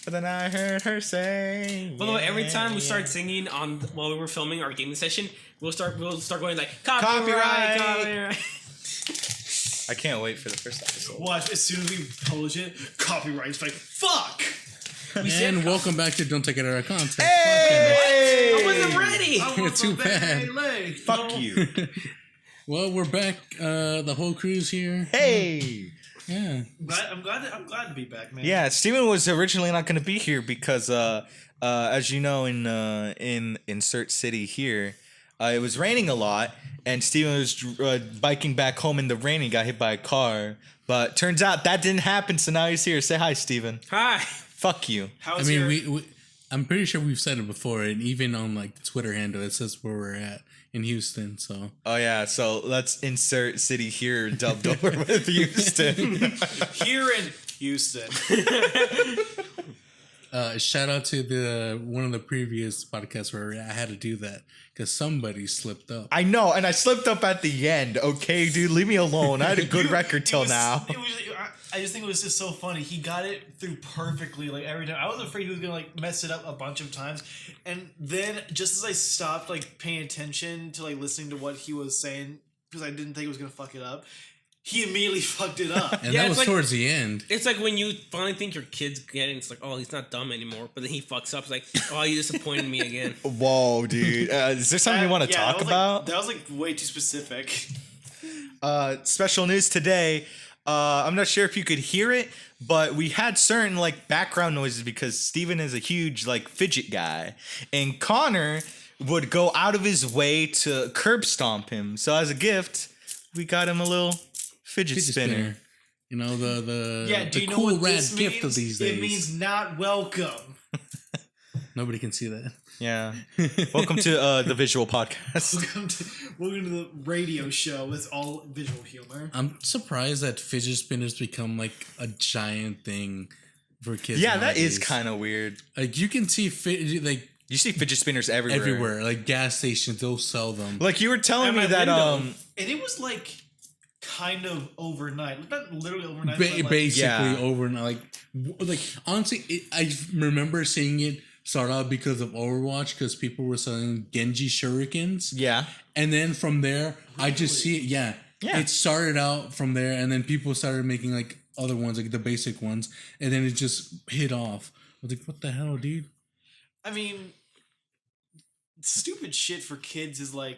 But then I heard her say. By the way, every time we start singing while we were filming our gaming session, we'll start going like copyright. I can't wait for the first episode. Watch, as soon as we publish it, copyright. It's like, fuck! And welcome back to Don't Take It Out of Context. Hey! I wasn't ready. Too bad. Fuck you. Well, we're back. The whole crew's here. Hey! Yeah. I'm glad to be back, man. Yeah, Steven was originally not going to be here because, as you know, in Insert City here, it was raining a lot, and Steven was biking back home in the rain and got hit by a car. But turns out that didn't happen, so now he's here. Say hi, Steven. Hi. Fuck you. I'm pretty sure we've said it before, and even on like the Twitter handle, it says where we're at in Houston. So. Oh yeah, so let's insert city here dubbed over with Houston. Here in Houston. Shout out to one of the previous podcasts where I had to do that because somebody slipped up. I know, and I slipped up at the end. Okay, dude, leave me alone. I had a good record till now. I just think it was just so funny. He got it through perfectly, like every time. I was afraid he was gonna like mess it up a bunch of times, and then just as I stopped like paying attention to like listening to what he was saying because I didn't think he was gonna fuck it up, he immediately fucked it up. And that was like, towards the end. It's like when you finally think your kid's getting, it's like, oh, he's not dumb anymore, but then he fucks up. It's like, oh, you disappointed me again. Whoa, dude. Is there something you want to talk about? That was like way too specific. Special news today. I'm not sure if you could hear it, but we had certain like background noises because Steven is a huge like fidget guy, and Connor would go out of his way to curb stomp him. So as a gift, we got him a little fidget spinner. You know the do you know cool what rad this gift means? of these days. It means not welcome. Nobody can see that. Yeah. Welcome to the visual podcast. Welcome to the radio show. It's all visual humor. I'm surprised that fidget spinners become like a giant thing for kids. Yeah, nowadays. that is kind of weird. Like you can see you see fidget spinners everywhere. Everywhere, like gas stations, they'll sell them. Like you were telling me that and it was like kind of overnight, not literally overnight, but like, basically overnight. Like honestly, I remember seeing it start out because of Overwatch because people were selling Genji shurikens. Yeah. And then from there, I just see it. Yeah. It started out from there, and then people started making like other ones, like the basic ones, and then it just hit off. I was like, what the hell, dude? I mean, stupid shit for kids is like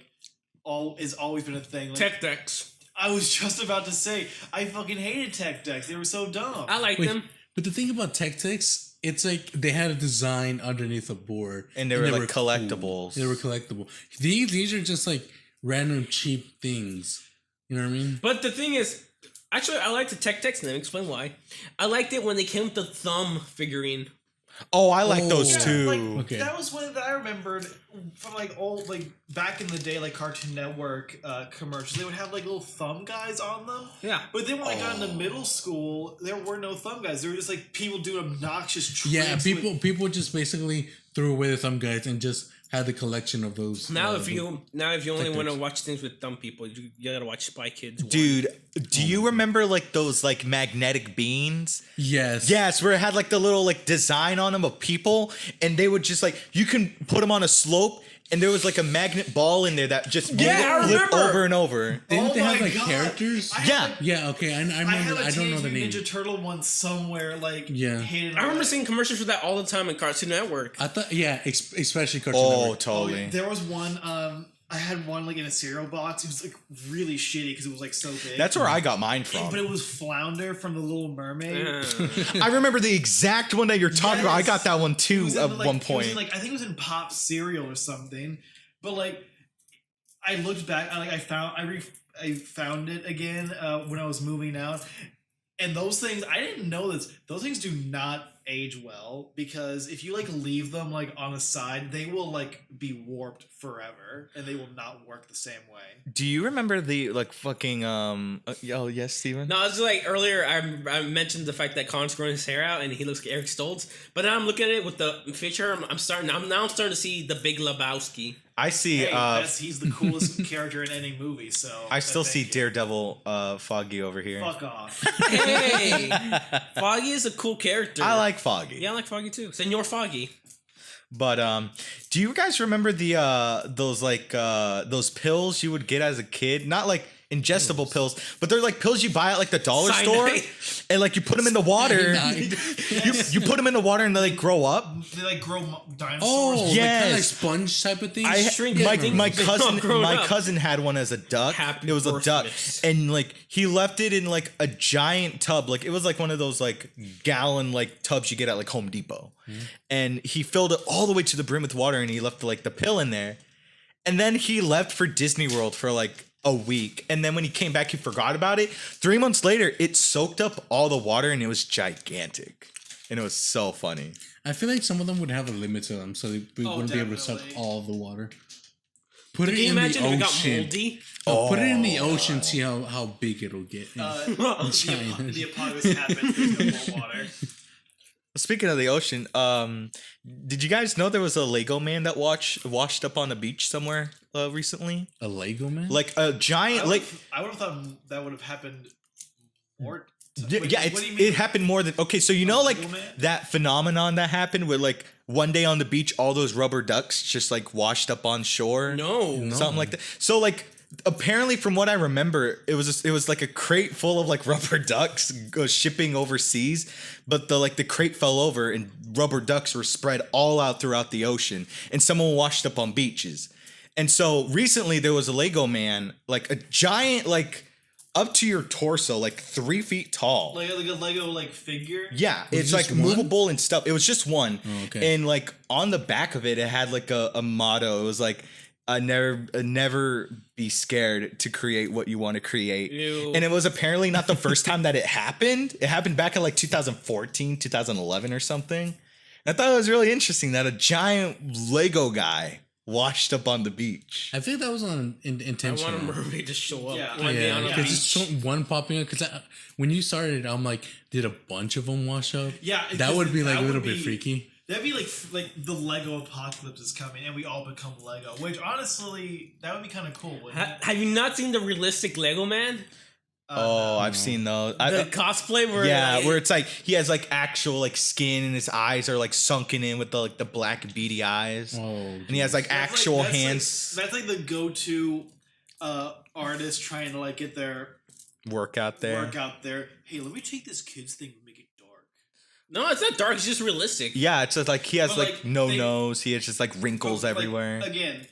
has always been a thing. Like, Tech decks. I was just about to say, I fucking hated tech decks. They were so dumb. I like them. But the thing about tech decks, it's like they had a design underneath a board. And they were like collectibles. Cool. They were collectible. These are just like random cheap things. You know what I mean? But the thing is, actually, I like the tech decks, and let me explain why. I liked it when they came with the thumb figurine. Oh, I like those too. Like, that was one that I remembered from like old, like back in the day, like Cartoon Network commercials. They would have like little thumb guys on them. Yeah. But then when I got into middle school, there were no thumb guys. There were just like people doing obnoxious tricks. Yeah, people just basically threw away the thumb guys and just had the collection of those. Now, if you only want to watch things with dumb people, you gotta watch Spy Kids. Dude, do you remember like those like magnetic beans? Yes, where it had like the little like design on them of people, and they would just like you can put them on a slope, and there was like a magnet ball in there that just flip over and over. Didn't they have like characters? Yeah. Okay, I remember. I don't know the name. Ninja Turtle one somewhere. Like I remember seeing commercials for that all the time in Cartoon Network. I thought especially Cartoon Network. Oh, totally. There was one. I had one like in a cereal box. It was like really shitty because it was like so big. That's where I got mine from. But it was Flounder from the Little Mermaid. I remember the exact one that you're talking about. I got that one too at one point. I think it was in Pop cereal or something. But like, I looked back. I found it again when I was moving out. And those things, I didn't know this. Those things do not age well because if you like leave them like on the side, they will like be warped forever and they will not work the same way. Do you remember the like fucking oh yes, Steven? No, it's like earlier I mentioned the fact that Connor's growing his hair out and he looks like Eric Stoltz, but now I'm looking at it with the picture. I'm starting to see the Big Lebowski. I see. Hey, he's the coolest character in any movie. So I still see Daredevil Foggy over here. Fuck off. Hey, Foggy is a cool character. I like Foggy. Yeah, I like Foggy too. Senor Foggy. But do you guys remember those pills you would get as a kid? Not like ingestible pills, but they're like pills you buy at like the dollar store, and like you put them in the water. you put them in the water and they like grow up. They like grow dinosaurs. Oh, yes. kind of like sponge type of thing. My cousin had one as a duck. Happy it was birthday. a duck, and like he left it in like a giant tub. Like it was like one of those like gallon like tubs you get at like Home Depot, and he filled it all the way to the brim with water, and he left like the pill in there, and then he left for Disney World for like a week, and then when he came back he forgot about it. 3 months later it soaked up all the water and it was gigantic, and it was so funny. I feel like some of them would have a limit to them, so we wouldn't be able to suck all of the water. Put it in the ocean. Can you imagine if it got moldy? Put it in the ocean, see how big it'll get. The apocalypse happened. There's no more water. Speaking of the ocean, did you guys know there was a Lego man that washed up on the beach somewhere recently? A Lego man? Like a giant I would have thought that would have happened more. It happened more than so like that phenomenon that happened where like one day on the beach all those rubber ducks just like washed up on shore. No. Something like that. So like apparently from what I remember it was like a crate full of like rubber ducks shipping overseas, but the crate fell over and rubber ducks were spread all out throughout the ocean, and someone washed up on beaches. And so recently there was a Lego man, like a giant, like up to your torso, like 3 feet tall. Like a Lego like figure? Yeah, Was it's it like just one? movable and stuff. It was just one. Oh, okay. And like on the back of it, it had like a motto. It was like, never be scared to create what you want to create. Ew. And it was apparently not the first time that it happened. It happened back in like 2014, 2011 or something. And I thought it was really interesting that a giant Lego guy washed up on the beach. I think that was I intentional. want a mermaid to show up Yeah. one day on a because beach. it's one popping up. Because when you started, I'm like, did a bunch of them wash up? Yeah. That would be like that a little would bit be- freaky. That'd be like the Lego apocalypse is coming and we all become Lego. Which honestly, that would be kind of cool, wouldn't it? Have you not seen the realistic Lego man? Oh, I've seen those. The cosplay where where it's like he has like actual like skin and his eyes are like sunken in with the black beady eyes. Oh, And he has like That's actual that's hands That's like the go-to artist trying to like get their work out there. work out there. Hey, let me take this kid's thing and make it dark. No, it's not dark. It's just realistic. Yeah, it's just like he has But, like like, no they- nose. He has just like wrinkles But, like, everywhere. Again,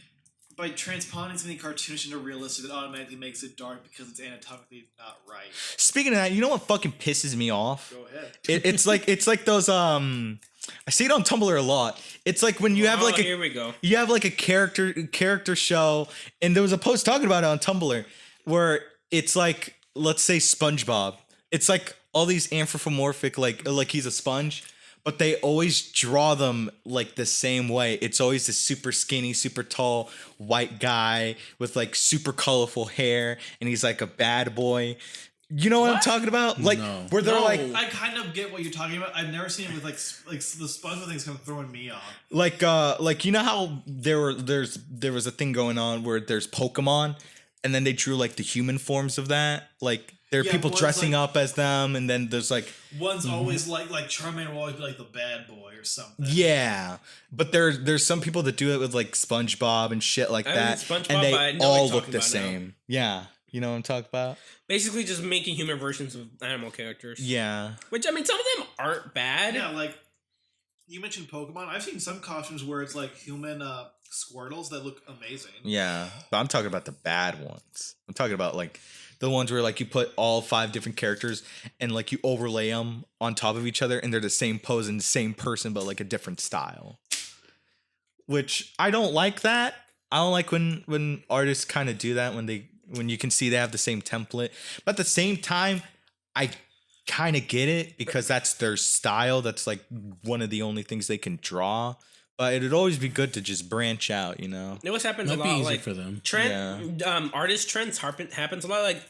by transponding something cartoonish into realistic, it automatically makes it dark because it's anatomically not right. Speaking of that, you know what fucking pisses me off? Go ahead. It's like those I see it on Tumblr a lot. It's like when you have like here we go. you have like a character show, and there was a post talking about it on Tumblr where it's like, let's say SpongeBob. It's like all these anthropomorphic like he's a sponge, but they always draw them like the same way. It's always this super skinny, super tall white guy with like super colorful hair, and he's like a bad boy. You know what I'm talking about? Like No. where they're No. like I kind of get what you're talking about. I've never seen it with like the SpongeBob thing's kind of throwing me off. like you know how there was a thing going on where there's Pokemon, and then they drew like the human forms of that. Like there are Yeah, people one's dressing like- up as them, and then there's like One's always like Charmander will always be like the bad boy or something. yeah, but there's some people that do it with like SpongeBob and shit like I that, haven't SpongeBob, and but I they know what all you're look talking the about now. same. Yeah, you know what I'm talking about? Basically, just making human versions of animal characters. Yeah, Which, I mean, some of them aren't bad. Yeah, like you mentioned Pokemon. I've seen some costumes where it's like human Squirtles that look amazing. yeah, but I'm talking about the bad ones. I'm talking about like the ones where like you put all 5 different characters and like you overlay them on top of each other, and they're the same pose and the same person, but like a different style. Which I don't like that. I don't like when artists kind of do that when you can see they have the same template. But at the same time, I kind of get it because that's their style. That's like one of the only things they can draw. But it'd always be good to just branch out, you know? You know what happens Might a be lot? easier Like for them. artist trends happens a lot. Like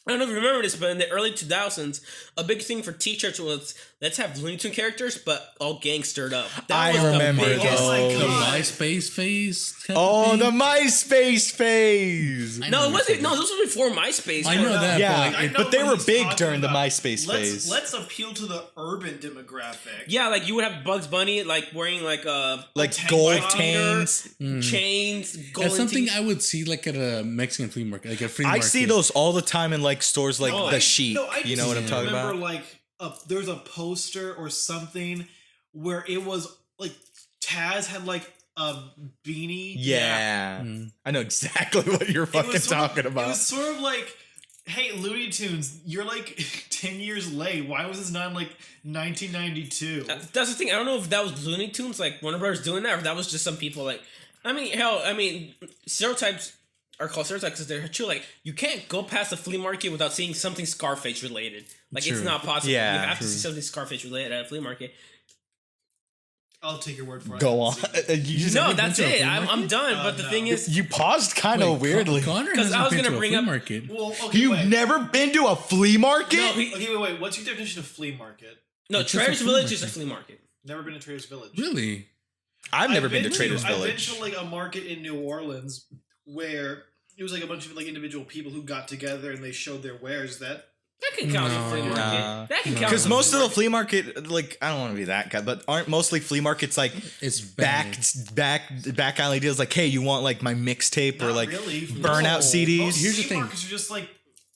I don't know if you remember this, but in the early 2000s, a big thing for T-shirts was let's have Looney Tune characters, but all gangstered up. I remember biggest- those. The God. MySpace phase. type of Oh, thing. the MySpace phase. I No, it know wasn't. No, this was before MySpace. I know that. Yeah, but like, I know but they what were he's big talking during the about. MySpace phase. Let's appeal to the urban demographic. Yeah, like you would have Bugs Bunny like wearing like Like tank gold top. chains. chains, golden that's something teeth. I would see like at a Mexican flea market, like a flea I market. see those all the time in like stores like No, the I- Sheep. no, I You know what I'm just talking remember, about? Like there was a poster or something where it was like Taz had like a beanie. Yeah. Mm. I know exactly what you're It fucking was sort of- talking about. It was sort of like, hey, Looney Tunes, you're like 10 years late. Why was this not in like 1992? That's the thing. I don't know if that was Looney Tunes, like Warner Brothers doing that, or if that was just some people like. I mean, hell, stereotypes are called stereotypes because they're true. Like, you can't go past the flea market without seeing something Scarface related. Like, it's True. not possible. Yeah, you have to true. see something Scarface related at a flea market. I'll take your word for it. Go on. You just No, been that's to a it. flea I'm market? done. But the no. thing is, You paused kind of weirdly. Connor 'Cause hasn't I was been gonna to a bring flea up- market. Well, okay, You've wait. never been to a flea market? no, Okay, wait. What's your definition of flea market? no, It's just a Trader's flea Village is a market. flea market. Never been to Trader's Village. Really? I've never been to Trader's I've been Village. to like a market in New Orleans where it was like a bunch of like individual people who got together and they showed their wares. That That can count as a flea No. market. Nah. That can count. Because as a most flea of the market. flea market, like, I don't want to be that guy, but aren't mostly flea markets like It's back alley deals? Like, hey, you want like my mixtape or not like really. burnout Most CDs? Here's the flea thing. markets are just like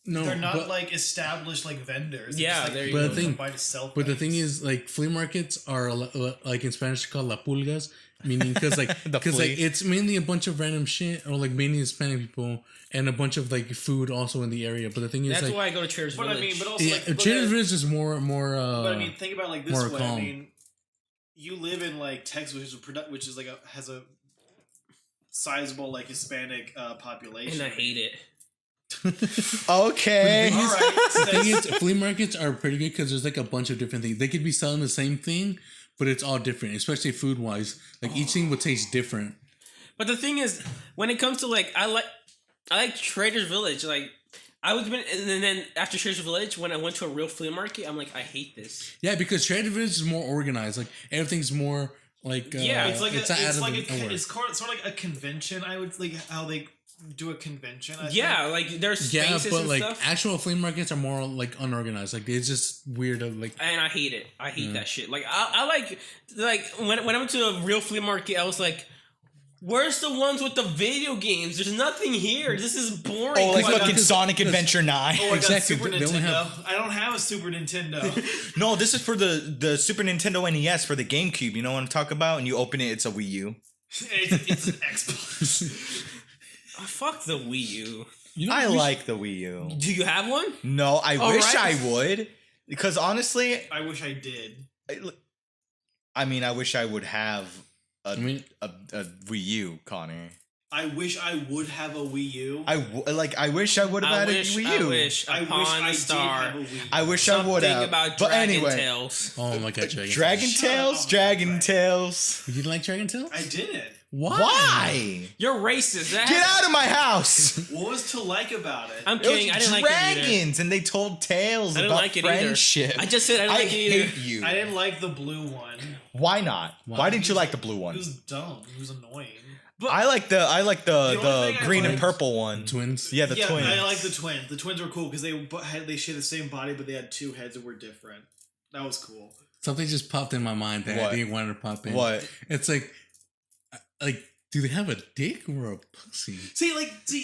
No, they're not but, like established like vendors. They're Yeah, just, like, there you people go. who But the thing- combine to sell but the things. thing is, like flea markets are like in Spanish called la pulgas, meaning because like The flea. it's mainly a bunch of random shit or like mainly Hispanic people and a bunch of like food also in the area. But the thing is, That's like why I go to Trader's But Village. I mean, but also yeah, like, but Trader's then- Village is more. But I mean, think about it like this more way. calm. I mean, you live in like Texas, which is like has a sizable like Hispanic population. and I hate it. Okay. All right, the thing is, flea markets are pretty good because there's like a bunch of different things. They could be selling the same thing, but it's all different, especially food wise. Like each thing would taste different. But the thing is, when it comes to like, I like Trader's Village. Like, I was been, and then after Trader's Village, when I went to a real flea market, I'm like, I hate this. Yeah, because Trader Village is more organized. Like everything's more like Yeah, it's like it's a, out it's of like the- a, nowhere. it's sort of like a convention. I would like how they do a convention. I Yeah, like there's Yeah, spaces but and like stuff, actual flea markets are more like unorganized. Like it's just weird. Like and I hate it. I hate that shit. Like, I like when I went to a real flea market, I was like, where's the ones with the video games? There's nothing here. This is boring. Oh, like Why not? fucking Sonic Adventure 9. Oh, I got Exactly, Super they only Nintendo. have- I don't have a Super Nintendo. No, this is for the Super Nintendo NES for the GameCube. You know what I'm talking about? And you open it, it's a Wii U. it's an Xbox. Oh, fuck the Wii U. you know, I we like the Wii U. Do you have one? No, I All wish right. I would. Because honestly, I wish I did. I mean, I wish I would have I mean, a Wii U, Connor. I wish I would have a Wii U. I wish I would have I had wish, a Wii U. I wish I upon wish a I did star. have a Wii U. I wish I would Something have. about But Dragon anyway, Tales. oh my god, Dragon Shut Tales, up. Dragon Tales. You didn't like Dragon Tales? I didn't. Why? Why? You're racist. That Get out of my house! What was to like about it? I'm It was kidding. I didn't like it either. dragons, and they told tales I didn't about like it either. friendship. I just said I didn't like it either. hate you. I didn't like the blue one. Why not? Why didn't you like the blue It one? was dumb. It was annoying. I like the only thing I green and liked- purple one. Twins. Yeah, the yeah, twins. I like the twins. The twins were cool because they share the same body, but they had two heads that were different. That was cool. Something just popped in my mind that What? I didn't want to pop in. What? It's like, do they have a dick or a pussy? See,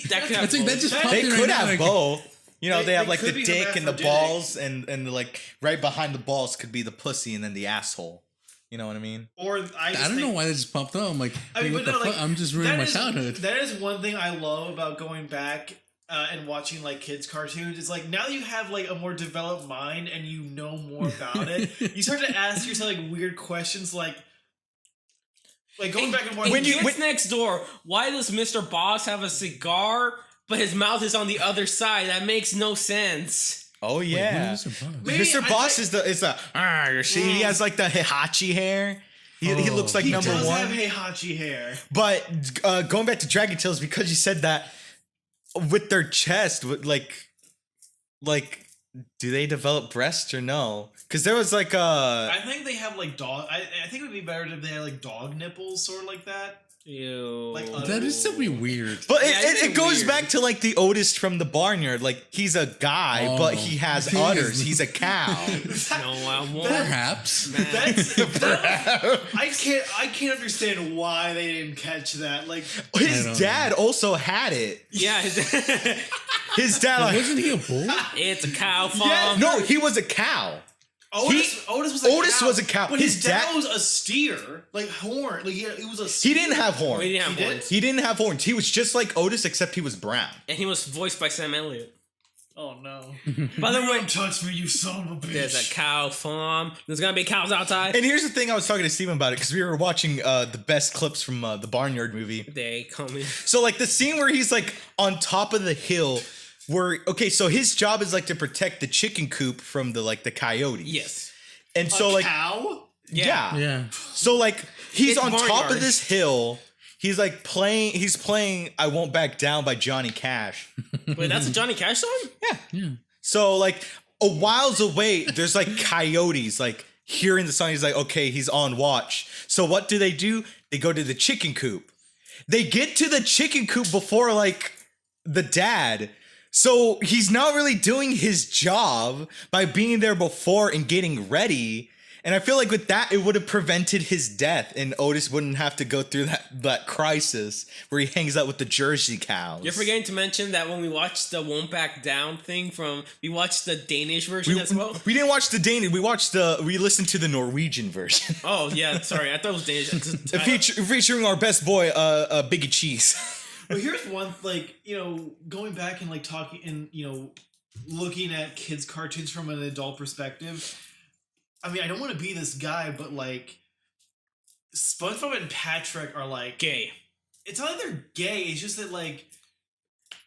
That could I have think that both. just That- popped They in could right now, have like- both. You know, They- they have they like could the be dick and the hermaphroditic. balls, and like right behind the balls could be the pussy, and then the asshole. You know what I mean? or I don't know why that just popped up. I'm like, I mean, what but the no, fuck? like, I'm just ruining that my is- childhood. That is one thing I love about going back and watching like kids cartoons. It's like now you have like a more developed mind and you know more about it. You start to ask yourself like weird questions, like going back and watching. In Kids Next Door, why does Mr. Boss have a cigar, but his mouth is on the other side? That makes no sense. Oh yeah. Wait, Mr. Boss? Maybe Mr. I Boss think- is the you see he has like the Hihachi hair. He Oh. looks like he number does one. have Heihachi hair. But going back to Dragon Tales, because you said that with their chest, with like like, do they develop breasts or no? Because there was like a. I think they have like dog. I think it would be better if they had like dog nipples, sort of like that. Ew. Like, That is so weird. But Yeah, it goes weird. back to like the Otis from the barnyard. Like he's a guy, but he has He is- udders. He's a cow. No, I won't. Perhaps. I can't understand why they didn't catch that. Like, I His don't dad also had it. Yeah, His dad, like, Wasn't he a bull? it's a cow farm. Yeah, no, he was a cow. Otis was a cow, but but his his dad dad- was a steer, like horn. Like he was a. Steer. He didn't have horns. He didn't have He did? horns. He didn't have horns. He was just like Otis, except he was brown. And he was voiced by Sam Elliott. Oh no! By the way, Don't touch me, you son of a bitch. there's a cow farm. There's gonna be cows outside. And here's the thing: I was talking to Steven about it because we were watching the best clips from the Barnyard movie. They coming. So like the scene where he's like on top of the hill, where so his job is like to protect the chicken coop from the coyotes. Yes. And so like cow. yeah. Yeah. So like he's It's on top Barnyard. of this hill. He's like playing. He's playing "I Won't Back Down" by Johnny Cash. Wait, that's a Johnny Cash song? Yeah. So like a whiles away, there's like coyotes like hearing the song. He's like, okay, he's on watch. So what do? They go to the chicken coop. They get to the chicken coop before like the dad. So he's not really doing his job by being there before and getting ready. And I feel like with that, it would have prevented his death, and Otis wouldn't have to go through that crisis where he hangs out with the Jersey cows. You're forgetting to mention that when we watched the Won't Back Down thing we watched the Danish version as well. We didn't watch the Danish. We listened to the Norwegian version. Oh, yeah, sorry. I thought it was Danish. Featuring our best boy, Biggie Cheese. But here's one, going back and talking and looking at kids' cartoons from an adult perspective. I mean, I don't want to be this guy, but SpongeBob and Patrick are Gay. It's not that they're gay. It's just that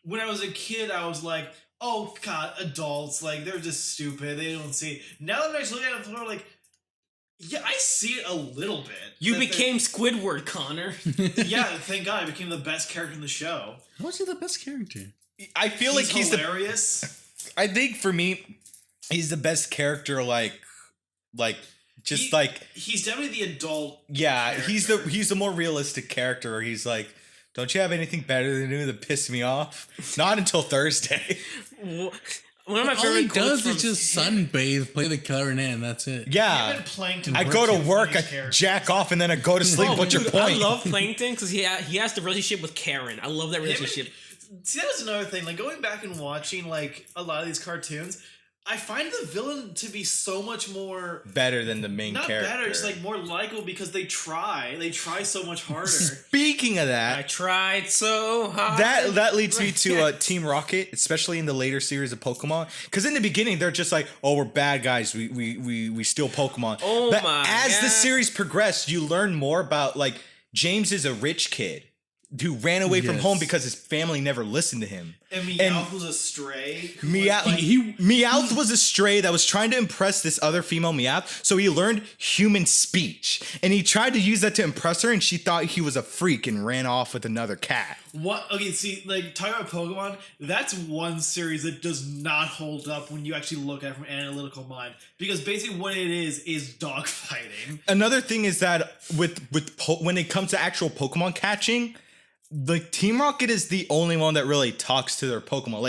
when I was a kid, I was like, oh god, adults they're just stupid. They don't see. Now that I just look at them, I'm like, yeah, I see it a little bit. You became Squidward, Connor. Yeah, thank God, I became the best character in the show. How is he the best character? I feel like he's hilarious. I think for me, he's the best character. He's definitely the adult. Yeah, character. he's the more realistic character. Where he's like, don't you have anything better than do that piss me off? Not until Thursday. One of my All he favorite quotes does is just sunbathe, play the clarinet, and that's it. Yeah, Even Plankton I works go to with work, I these characters. jack off, and then I go to sleep. Oh, What's your dude, point? I love Plankton because he has the relationship with Karen. I love that relationship. See, that was another thing. Going back and watching a lot of these cartoons, I find the villain to be so much more Better than the main not character. better, just more likable because they try. They try so much harder. Speaking of that, I tried so hard. that leads me to Team Rocket, especially in the later series of Pokemon. Because in the beginning, they're just like, "Oh, we're bad guys. We steal Pokemon." Oh but my as the God. series progressed, you learn more about James is a rich kid who ran away from Yes. home because his family never listened to him. And Meowth was a stray. who was, Meowth was a stray that was trying to impress this other female Meowth, so he learned human speech. And he tried to use that to impress her, and she thought he was a freak and ran off with another cat. What? Okay, see, talking about Pokemon, that's one series that does not hold up when you actually look at it from an analytical mind. Because basically what it is dogfighting. Another thing is that when it comes to actual Pokemon catching, Team Rocket is the only one that really talks to their Pokemon.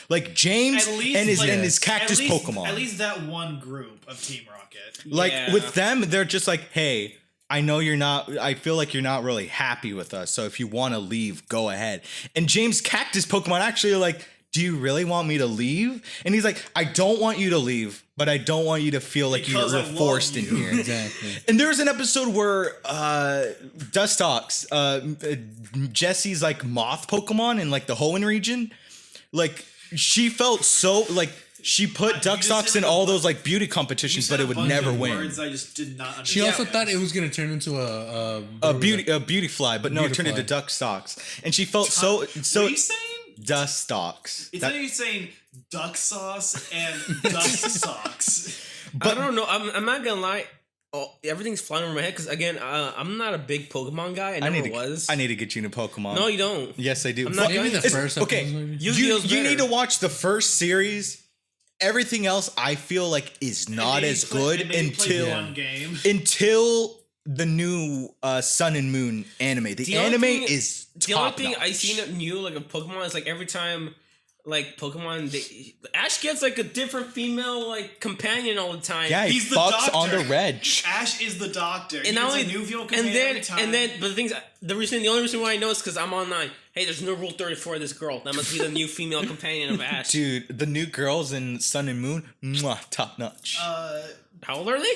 Like James At least, and his cactus Pokemon. At least that one group of Team Rocket. Yeah. With them, they're just like, hey, I feel like you're not really happy with us. So if you want to leave, go ahead. And James' cactus Pokemon actually are like, do you really want me to leave? And he's like, I don't want you to leave, but I don't want you to feel like Because you're I love forced in you. here. Exactly. And there was an episode where Dustox, Jesse's moth Pokemon in the Hoenn region, she felt so she put Dustox in all those beauty competitions, but it would never win. Words I just did not understand. She also thought it was gonna turn into A beauty fly, but no, it turned into Dustox, and she felt so. What are you saying? Dustox. It's like you're saying duck sauce and duck socks. I don't know. I'm not gonna lie. Oh, everything's flying over my head because again, I'm not a big Pokemon guy. I never was. I need to get you into Pokemon. No, you don't. Yes, I do. I'm not Maybe gonna. the first episode. Okay, Maybe. you need to watch the first series everything else I feel like is not as good until the new Sun and Moon anime. The anime is the only top thing I notch. seen new like a Pokemon is like every time like Pokemon Ash gets like a different female like companion all the time. Yeah, He's the fucks doctor. on the reg. Ash is the doctor. And He not gets only a new female companion every time. but the only reason why I know is because I'm online. Hey, there's no Rule 34 of this girl. That must be the new female companion of Ash. Dude, the new girls in Sun and Moon, mwah, top notch. How old are they?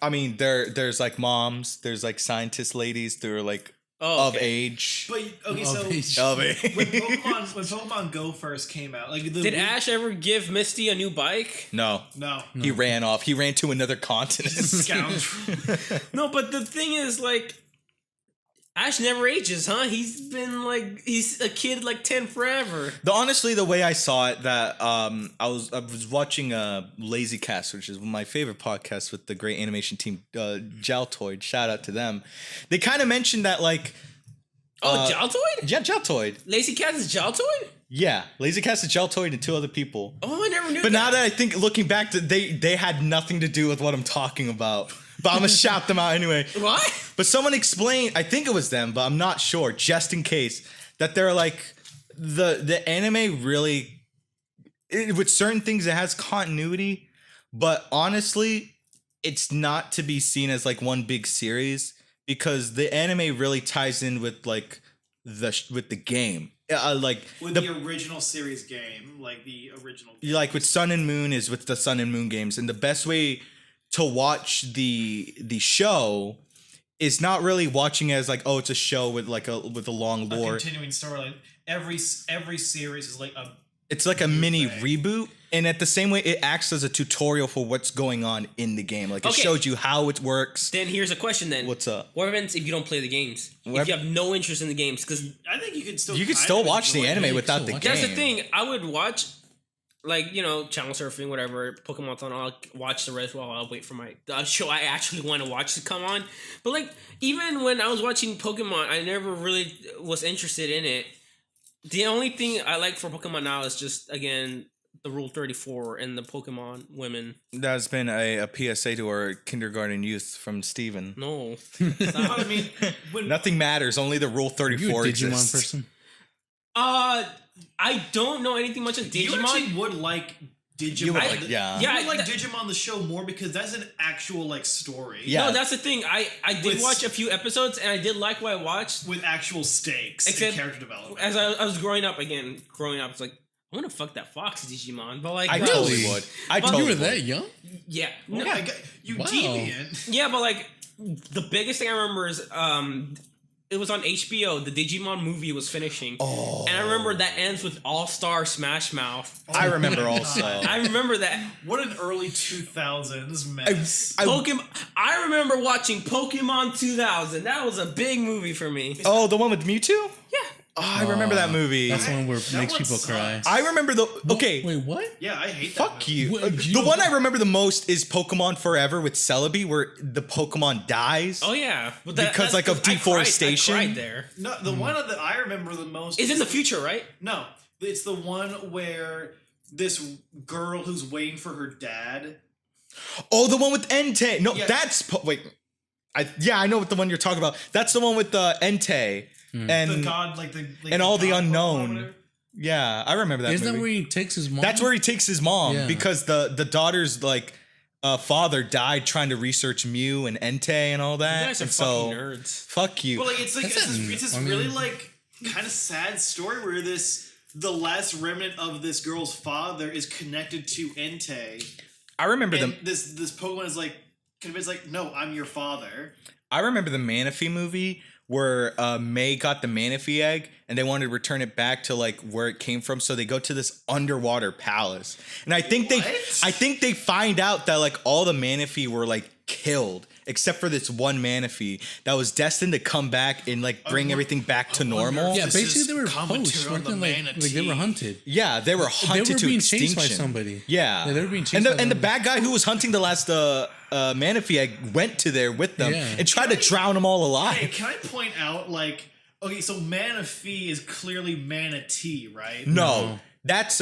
I mean, there's like moms, there's like scientist ladies, they're like of age. But okay, Of so age. Of age. when Pokemon Go first came out, like Did Ash ever give Misty a new bike? No. No. He ran off. He ran to another continent. Scoundrel. No, but the thing is, like, Ash never ages, huh? He's a kid like 10 forever. Honestly, the way I saw it, that I was watching Lazy Cast, which is my favorite podcast with the great animation team, Jaltoid. Shout out to them. They kind of mentioned that like, Jaltoid? yeah, Jaltoid. Lazy Cat is Jaltoid? Yeah, Lazy Cast is Jaltoid and 2 other people. Oh, I never knew. But now that I think, looking back, they had nothing to do with what I'm talking about. But I'm gonna shout them out anyway. What? But someone explained, I think it was them, but I'm not sure, just in case, that they're like, the anime really, with certain things, it has continuity, but honestly, it's not to be seen as like one big series, because the anime really ties in with like with the game. Like With the original series game, like the original game. like with Sun and Moon is with the Sun and Moon games, and the best way to watch the show is not really watching as like, oh, it's a show with like a long lore. A continuing storyline. Every series is like a It's like a mini reboot, and at the same way, it acts as a tutorial for what's going on in the game. Like it Okay. shows you how it works. Then here's a question then. What's up? What happens if you don't play the games? If you have no interest in the games? Because I think you could still watch the anime without the still game. watch that's the thing. I would watch, like, you know, channel surfing, whatever, Pokemon's on, I'll watch the rest while I'll wait for my show I actually want to watch to come on. But, like, even when I was watching Pokemon, I never really was interested in it. The only thing I like for Pokemon now is just, again, the Rule 34 and the Pokemon women. That's been a PSA to our kindergarten youth from Steven. No. I mean, Nothing matters. Only the Rule You a 34 Digimon exists. person? I don't know anything much of Digimon. you actually would like Digimon. You would like, yeah. I would like that- Digimon the show more because that's an actual like story. Yeah. No, that's the thing. I did With- watch a few episodes, and I did like what I watched. With actual stakes Except- and character development. As I was growing up, it's like, I want to fuck that fox Digimon, but like, I bro, totally would. I But- totally You were would. that young? yeah, Oh no, my god, you Wow. deviant. yeah, but like, the biggest thing I remember is it was on HBO. The Digimon movie was finishing, and I remember that ends with All-Star Smash Mouth. I remember also. I remember that. What an early 2000s mess. I remember watching Pokemon 2000. That was a big movie for me. Oh, the one with Mewtwo? Yeah. Oh, I remember that movie. That's the one where it That makes one people cry. sucks. I remember okay. Wait, what? Yeah, I hate that. Fuck movie. you. What, The one I remember the most is Pokemon Forever with Celebi, where the Pokemon dies. Oh yeah, but Because, like, of I cried- deforestation? I cried there. No, the one that I remember the most It's in the future, right? No, it's the one where this girl who's waiting for her dad. Oh, the one with Entei. No, Yeah. that's wait. I know what the one you're talking about. That's the one with Entei and The god, like the and all the god form or unknown. whatever. Yeah, I remember that. Isn't that movie. where he takes his mom? That's where he takes his mom Yeah. because the daughter's like father died trying to research Mew and Entei and all that. You guys are and fucking so nerds. fuck you. But like it's That's this I mean- really like kind of sad story where the last remnant of this girl's father is connected to Entei, I remember and the this Pokemon is like convinced like, no, I'm your father. Manaphy movie where May got the Manaphy egg and they wanted to return it back to like where it came from, so they go to this underwater palace, and I think they find out that like all the Manaphy were like killed except for this one Manaphy that was destined to come back and like bring everything back to normal. Yeah, This basically is they were commentary poached, on weren't the they? Like they were manatee. hunted. Yeah, they were hunted They were to being extinction. chased by somebody. Yeah, they were being chased and by the somebody. bad guy who was hunting the last Manaphy egg went to there with them Yeah. and tried to drown them all alive. Hey, can I point out like, okay, so Manaphy is clearly Manatee, right? No, that's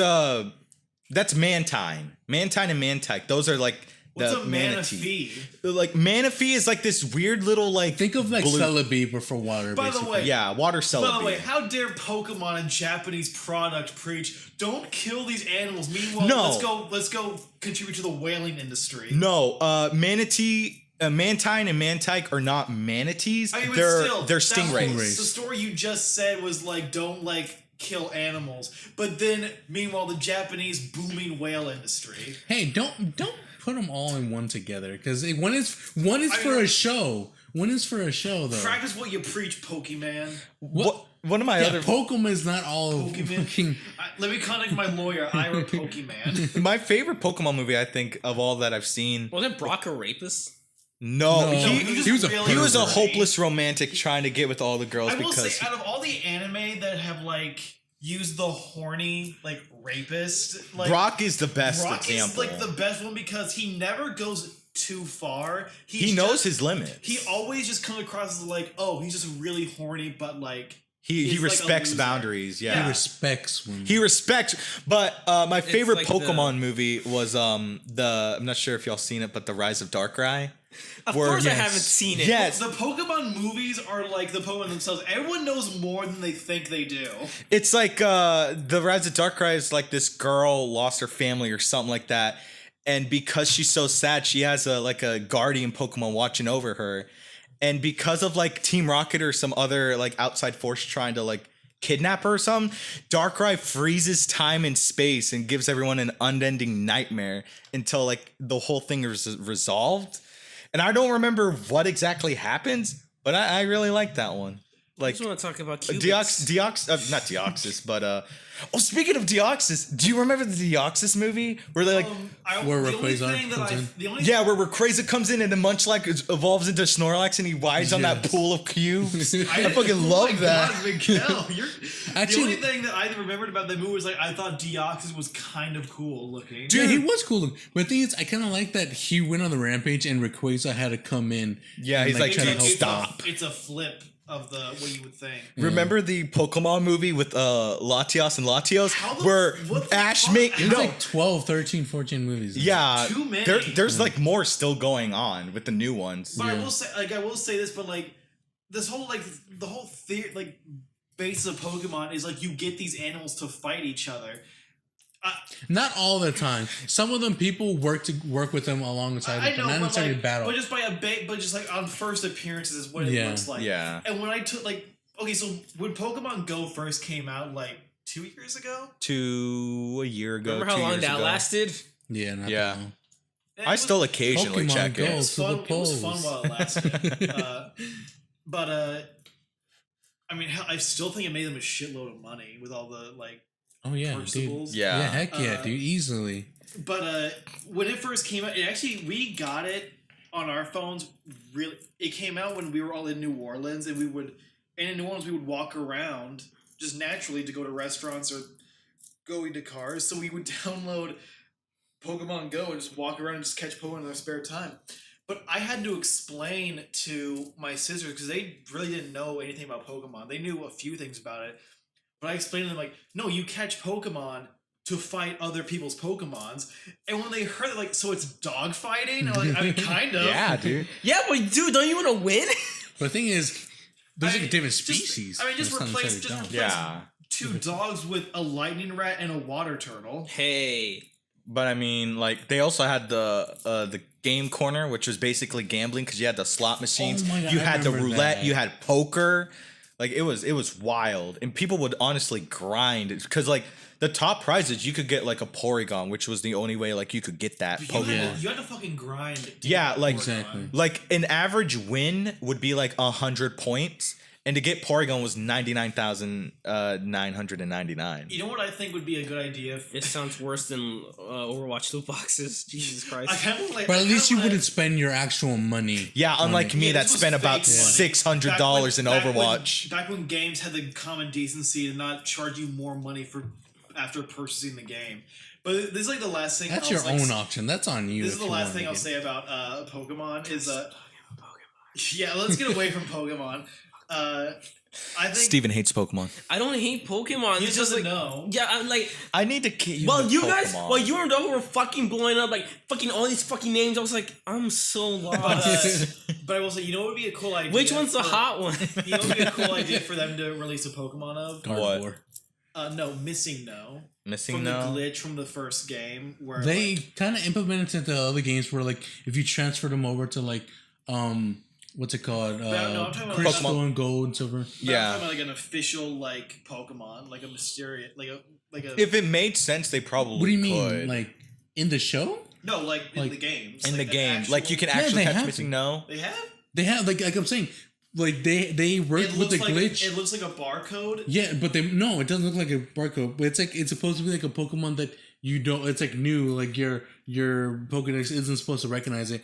That's Mantine. Mantine and Mantike. Those are like What's the a manatee. manaphy? Like Manaphy is like this weird little like Think of like blue- Celebi, but for water. By the basically. way, Yeah, water By celebi. the way, how dare Pokemon and Japanese product preach? Don't kill these animals. Meanwhile, No. let's go contribute to the whaling industry. No, manatee, Mantine and Mantike are not manatees. I mean, but they're still, they're that whole- stingrays. The story you just said was like, don't like kill animals, but then meanwhile, the Japanese booming whale industry. Hey, don't put them all in one together because one is for mean, a show. One is for a show though. Practice what you preach, Pokemon. What? One of my Yeah, other Pokemon is not all Pokemon. fucking. Let me contact my lawyer, Ira Pokemon. my favorite Pokemon movie, I think, of all that I've seen. Wasn't Brock a rapist? No, No, he was a really whole horny. hopeless romantic trying to get with all the girls I will because say, out of all the anime that have like used the horny like rapist, like Brock is the best Brock example. is like the best one because he never goes too far. he knows his limits. He always just comes across as like, oh, he's just really horny, but like He he's like a respects loser. boundaries. Yeah. He respects women. He respects, but my favorite like Pokemon movie was I'm not sure if y'all seen it, but The Rise of Darkrai. Of Where- course, I yes. haven't seen it. Yes, the Pokemon movies are like the Pokemon themselves. Everyone knows more than they think they do. it's like The Rise of Darkrai is like this girl lost her family or something like that, and because she's so sad, she has a guardian Pokemon watching over her, and because of like Team Rocket or some other like outside force trying to like kidnap her or something, Darkrai freezes time and space and gives everyone an unending nightmare until like the whole thing is resolved. And I don't remember what exactly happens, but I really like that one. I Like just want to talk about Cubix. not Deoxys, but speaking of Deoxys, do you remember the Deoxys movie where they like Where the only Rayquaza thing that comes in? the only where Rayquaza comes in and the Munchlax evolves into Snorlax and he rides on that Yes. pool of cubes. I didn't- fucking oh love my that. God, Miguel, the Actually- only thing that I remembered about that movie was like I thought Deoxys was kind of cool looking. Yeah, he was cool. But the thing is, I kind of like that he went on the rampage and Rayquaza had to come in. Yeah, and, he's like, try to "Dude, help stop." It's a flip of the what you would think. Remember the Pokemon movie with Latios and Latios How the- where what the Ash fuck? make There's no like 12, 13, 14 movies. yeah Too many. there's like more still going on with the new ones. But I will say this, but like this whole like the whole theory like base of Pokemon is like you get these animals to fight each other. Not all the time. Some of them people work with them alongside I them, know, but not but necessarily like, battle. but just by but just like on first appearances is what Yeah. it looks like. Yeah. And when I took like okay, so when Pokemon Go first came out like 2 years ago, A year ago. Remember how 2 long years that ago. lasted? yeah, not Yeah. that long. it I was- still occasionally Pokemon check Go. it. It was to the fun. It was fun polls. while it lasted. But I mean, hell, I still think it made them a shitload of money with all the like Oh yeah, dude. personables. Yeah. Yeah, heck yeah, dude, easily. But when it first came out, we got it on our phones. Really, it came out when we were all in New Orleans, and in New Orleans we would walk around just naturally to go to restaurants or go into cars. So we would download Pokemon Go and just walk around and just catch Pokemon in our spare time. But I had to explain to my sisters because they really didn't know anything about Pokemon. They knew a few things about it, but I explained to them like, no, you catch Pokemon to fight other people's Pokemons. And when they heard it, like, so it's dog fighting? I'm like, I mean, kind of. Yeah, dude. Yeah, but dude, don't you want to win? But the thing is, there's I like mean, different just- species. I mean, just It's not replace- necessarily just dumb. Yeah. 2 dogs with a lightning rat and a water turtle. Hey, But I mean, like they also had the game corner, which was basically gambling because you had the slot machines, Oh my God, you I had the remember roulette, that. you had poker. Like it was wild, and people would honestly grind because like the top prizes you could get like a Porygon, which was the only way like you could get that You Pokemon. had, to, you had to fucking grind. to Yeah, get like- Porygon. Exactly. Like an average win would be like 100 points, and to get Porygon was 99,999. You know what I think would be a good idea? it sounds worse than Overwatch loot boxes. Jesus Christ. I kind of like. But I at least kinda you wanna- wouldn't spend your actual money. Yeah, on unlike it. me Yeah, that this was spent about fake money. $600 in Back when- Overwatch. Back when games had the common decency to not charge you more money after purchasing the game. But this is like the last thing. That's I'll your like, own option. That's on you. This if is the you last wanna thing I'll get- say about Pokemon is yeah, let's get away from Pokemon. I think Steven hates Pokemon. I don't hate Pokemon. he It's just doesn't like know. yeah, I'm like I need to get you. well, into you guys, Pokemon. well, you and Dog were fucking blowing up like fucking all these fucking names. I was like, I'm so lost. But I will say, you know what would be a cool idea? Which one's the for- hot one? You know what would be a cool idea for them to release a Pokemon of? Gardevoir. No, Missing No. Missing From No. the glitch from the first game where They like, kind of implemented it into other games where like if you transfer them over to like what's it called? no, I'm talking about Crystal Pokemon. and Gold and Silver. I'm Yeah. talking about like an official like Pokemon, like a mysterious like a If it made sense, they probably What do you mean? could. Like in the show? no, like in like- the games. in like the an game, actual- like you can Yeah, actually they catch have Missing to. No. They have. They have like I'm saying, like they worked It with the looks like glitch. it looks like a barcode. Yeah, but it doesn't look like a barcode. But it's supposed to be like a Pokemon that you don't. It's like new. Like your Pokédex isn't supposed to recognize it.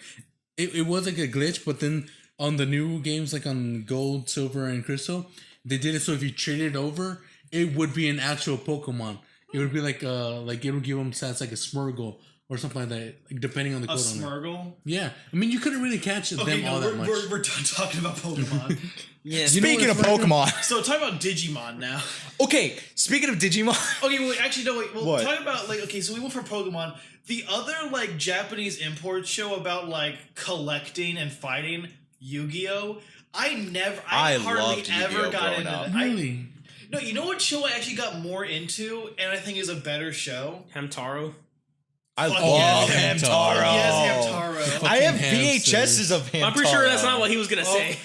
It was like a glitch, but then on the new games, like on Gold, Silver, and Crystal, they did it so if you traded it over, it would be an actual Pokemon. It would be like it would give them stats like a Smurgle or something like that, like depending on the A code on it. Smurgle. Yeah, I mean you couldn't really catch Okay, them no, all that much. we're done talking about Pokemon. Yeah. You know Speaking of what's funny? Pokemon, So talk about Digimon now. okay. Speaking of Digimon, Okay, wait, actually no, wait. We'll What? talk about like okay, so we went for Pokemon. The other like Japanese import show about like collecting and fighting, Yu-Gi-Oh. I hardly loved ever Yu-Gi-Oh got growing into up. that. Really? No, you know what show I actually got more into, and I think is a better show. Hamtaro. I Fuck love yes, Hamtaro. Yes, Hamtaro. I have Fucking VHSs of Hamtaro. I'm pretty sure that's not what he was gonna Oh, say.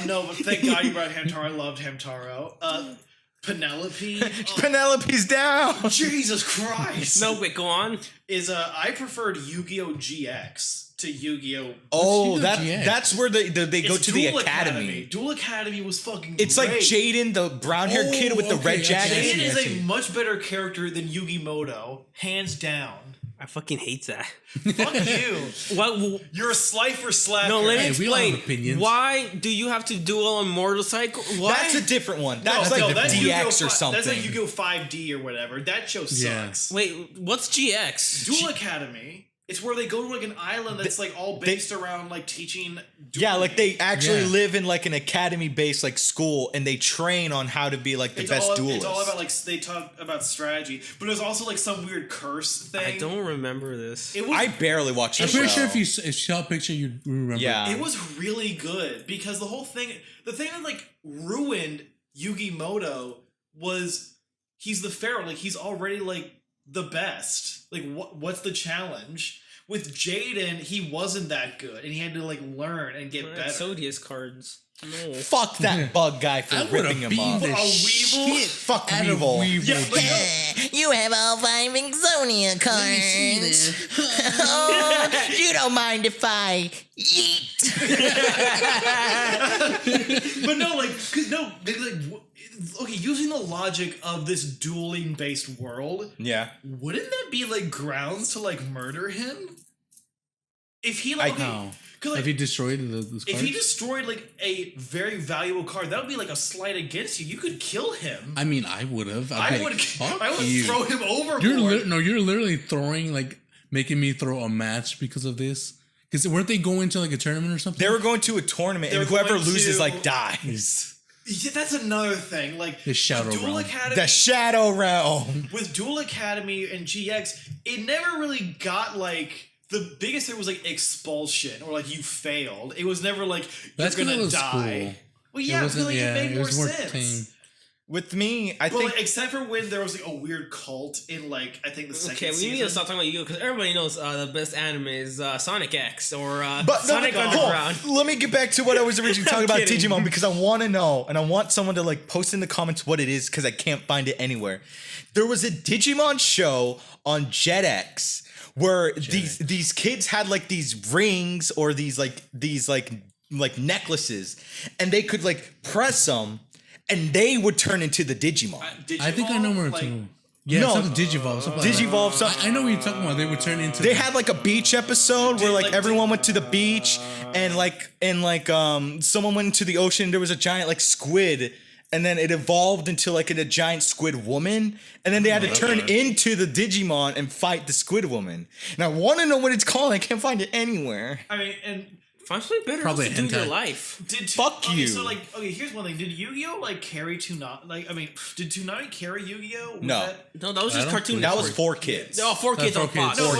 No, but thank God you brought Hamtaro. I loved Hamtaro. Penelope. Oh, Penelope's down. Jesus Christ. No, wait, go on. Is I preferred Yu-Gi-Oh GX to Yu-Gi-Oh. Oh, What's Yu-Gi-Oh! GX? that's where they go It's to the Duel academy. Duel Academy was fucking It's like great. Jaden, the brown-haired kid with the okay, red okay. jacket. Jaden is I a see. much better character than Yugi Moto, hands down. I fucking hate that. Fuck you. What? You're a Slifer slacker. No, let me Hey, we all have explain. opinions. Why do you have to duel on motorcycle? Why? That's a different one. No, That's no, like that's the Yu-Gi-Oh! DX or something. That's like Yu-Gi-Oh! 5D or whatever. That show Yeah. sucks. Wait, what's GX? Duel Academy. It's where they go to like an island that's like all based around like teaching. Yeah, dueling. like they actually Yeah. live in like an academy-based like school, and they train on how to be like the best duelist. It's all about like they talk about strategy, but there's also like some weird curse thing. I don't remember this. It was I barely watched the I'm pretty show. sure if you saw a picture, you'd remember. Yeah. It was really good because the thing that like ruined Yugi Moto was he's the pharaoh. Like he's already like the best. Like what's the challenge? With Jaden, he wasn't that good, and he had to like learn and get better. Sodius cards. No. Fuck that bug guy for I would ripping have him beamed up. the A Weevil? shit Fuck out of Weevil. Weevil. Yeah, but no, You have all 5 Exonia cards. Oh, you don't mind if I eat. but no, like, cause no, okay. Using the logic of this dueling based world, Yeah. wouldn't that be like grounds to like murder him? If he like, No. 'cause, like Have you destroyed those if cards? he destroyed like a very valuable card, that would be like a slight against you. You could kill him. I mean, I would have. I would throw him overboard. You're literally throwing like making me throw a match because of this. Because weren't they going to like a tournament or something? They were going to a tournament, They're and whoever going loses to- like dies. Yeah, that's another thing. Like The Shadow with Duel Realm. Academy, The Shadow Realm. with Duel Academy and GX, it never really got like the biggest thing was like expulsion or like you failed. It was never like That's you're 'cause gonna it was die. cool. Well, yeah, because like, it made more was more sense. tame. With me, I Well, think like, except for when there was like a weird cult in like I think the second Okay, we season. need to stop talking about Yu-Gi-Oh! Because everybody knows the best anime is Sonic X or But Sonic hold on. Underground. Let me get back to what I was originally talking about kidding. Digimon because I want to know and I want someone to like post in the comments what it is because I can't find it anywhere. There was a Digimon show on JetX where these kids had like these rings or these necklaces and they could like press them and they would turn into the Digimon. I think I know where it's like, going. Yeah, No. something Digivolve. Something like that. Digivolve, something. I know what you're talking about. They would turn into. They had like a beach episode where like like, everyone went to the beach and someone went into the ocean. There was a giant like squid, and then it evolved into like a giant squid woman, and then they had to turn into the Digimon and fight the squid woman. And I want to know what it's called. I can't find it anywhere. I mean, and Find something better Probably to do with your hentai. life. Fuck you. So here's one thing. Did Yu-Gi-Oh like carry Toonami? Did Toonami carry Yu-Gi-Oh? No. No, that was I just don't cartoon. believe That Network. was 4Kids. Oh, 4Kids on 4Kids. Fox. No, Four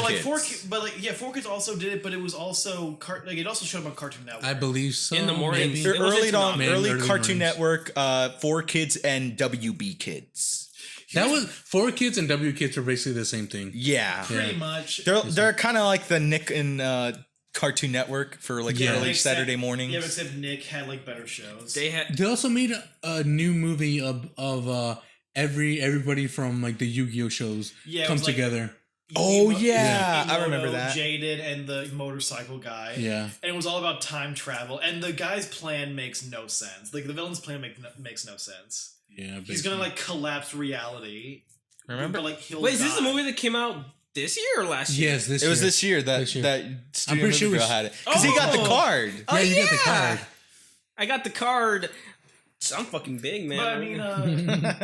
but like Kids. 4Kids also did it, but it was also it also showed up on Cartoon Network. I believe so. In the morning. maybe. It was Early into on, Toonami. early Early Cartoon mornings. Network, 4Kids and WB Kids. That was 4Kids and W Kids are basically the same thing. Yeah. Pretty much. They're kind of like the Nick and Cartoon Network for like Yeah. early Except- Saturday mornings. Yeah, except Nick had like better shows. They had. They also made a new movie of everybody from like the Yu-Gi-Oh shows Yeah, it come was like- together. Oh, Emo- yeah. I Emo- remember that. Jaded and the motorcycle guy. Yeah. And it was all about time travel. And the guy's plan makes no sense. Like the villain's plan makes no sense. Yeah. He's gonna like collapse reality. Remember? But like he'll Wait, is this the die. movie that came out this year or last year? Yes, this It was year. this year that This year. that Studio pretty sure Movie it Girl was- had it because he got the Oh. card. Yeah, you got the yeah. card. I got the card. I'm fucking big, man. But I mean,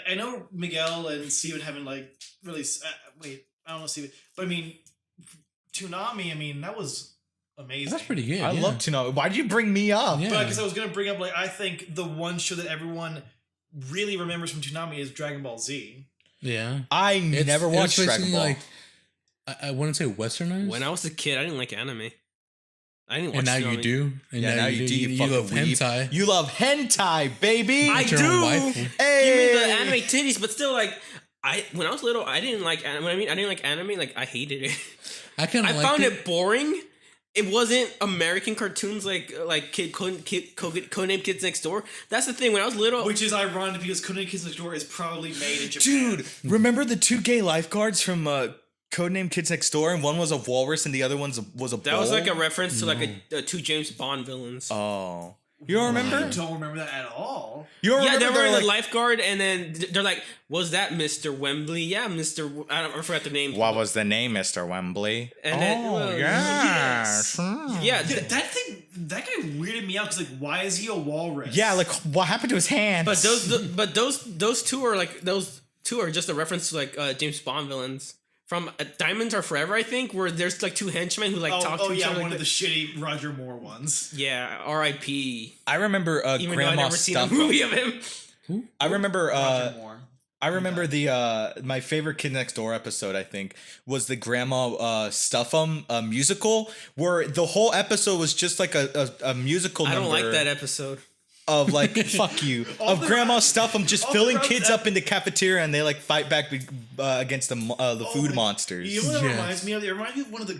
I know Miguel and Steven haven't like really. Wait, I don't know Steven, but I mean, Toonami. I mean, that was amazing. That's pretty good. I yeah. love to know. Why did you bring me up? Yeah. But because I was gonna bring up like I think the one show that everyone really remembers from Toonami is Dragon Ball Z. Yeah. I It's- never it's watched Dragon basically Ball. Like, I wouldn't say westernized. when I was a kid, I didn't like anime. I didn't watch and now Toonami. you do. And Yeah, now you do. You love fucking weeb. hentai. You love hentai, baby. I Your do. own wife. Hey. Give me the anime titties, but still, like, when I was little, I didn't like anime. I didn't like anime. Like, I hated it. I kind I of found it boring. It wasn't American cartoons like Codename Kids Next Door. That's the thing. When I was little, Which is ironic because Codename Kids Next Door is probably made in Japan. Dude, remember the two gay lifeguards from Codename Kids Next Door, and one was a walrus and the other was a that was bull? like a reference to like a two James Bond villains. Oh. You don't remember? I don't remember that at all. You don't Yeah, remember? they were in like, the lifeguard, and then they're like, "Was that Mr. Wembley?" Yeah, Mr. I forgot the name. What was the name, Mr. Wembley? And then, well, yes. Yeah, Dude, that guy weirded me out because like, why is he a walrus? Yeah, like what happened to his hands? but those two are like just a reference to like James Bond villains from Diamonds Are Forever, I think, where there's like two henchmen who like talk to each yeah, other. one like of the shitty Roger Moore ones. yeah, R.I.P. I remember Even though I Grandma never seen a Stuff. movie of him. I remember Roger Moore. I remember the my favorite Kid Next Door episode, I think, was the Grandma Stuff 'em musical, where the whole episode was just like a musical I number. don't like that episode. Of like fuck you of the- Grandma Stuff 'em just all filling the- kids up in the cafeteria and they like fight back against the food my- monsters. You know what that Yeah. reminds me of? It reminds me of one of the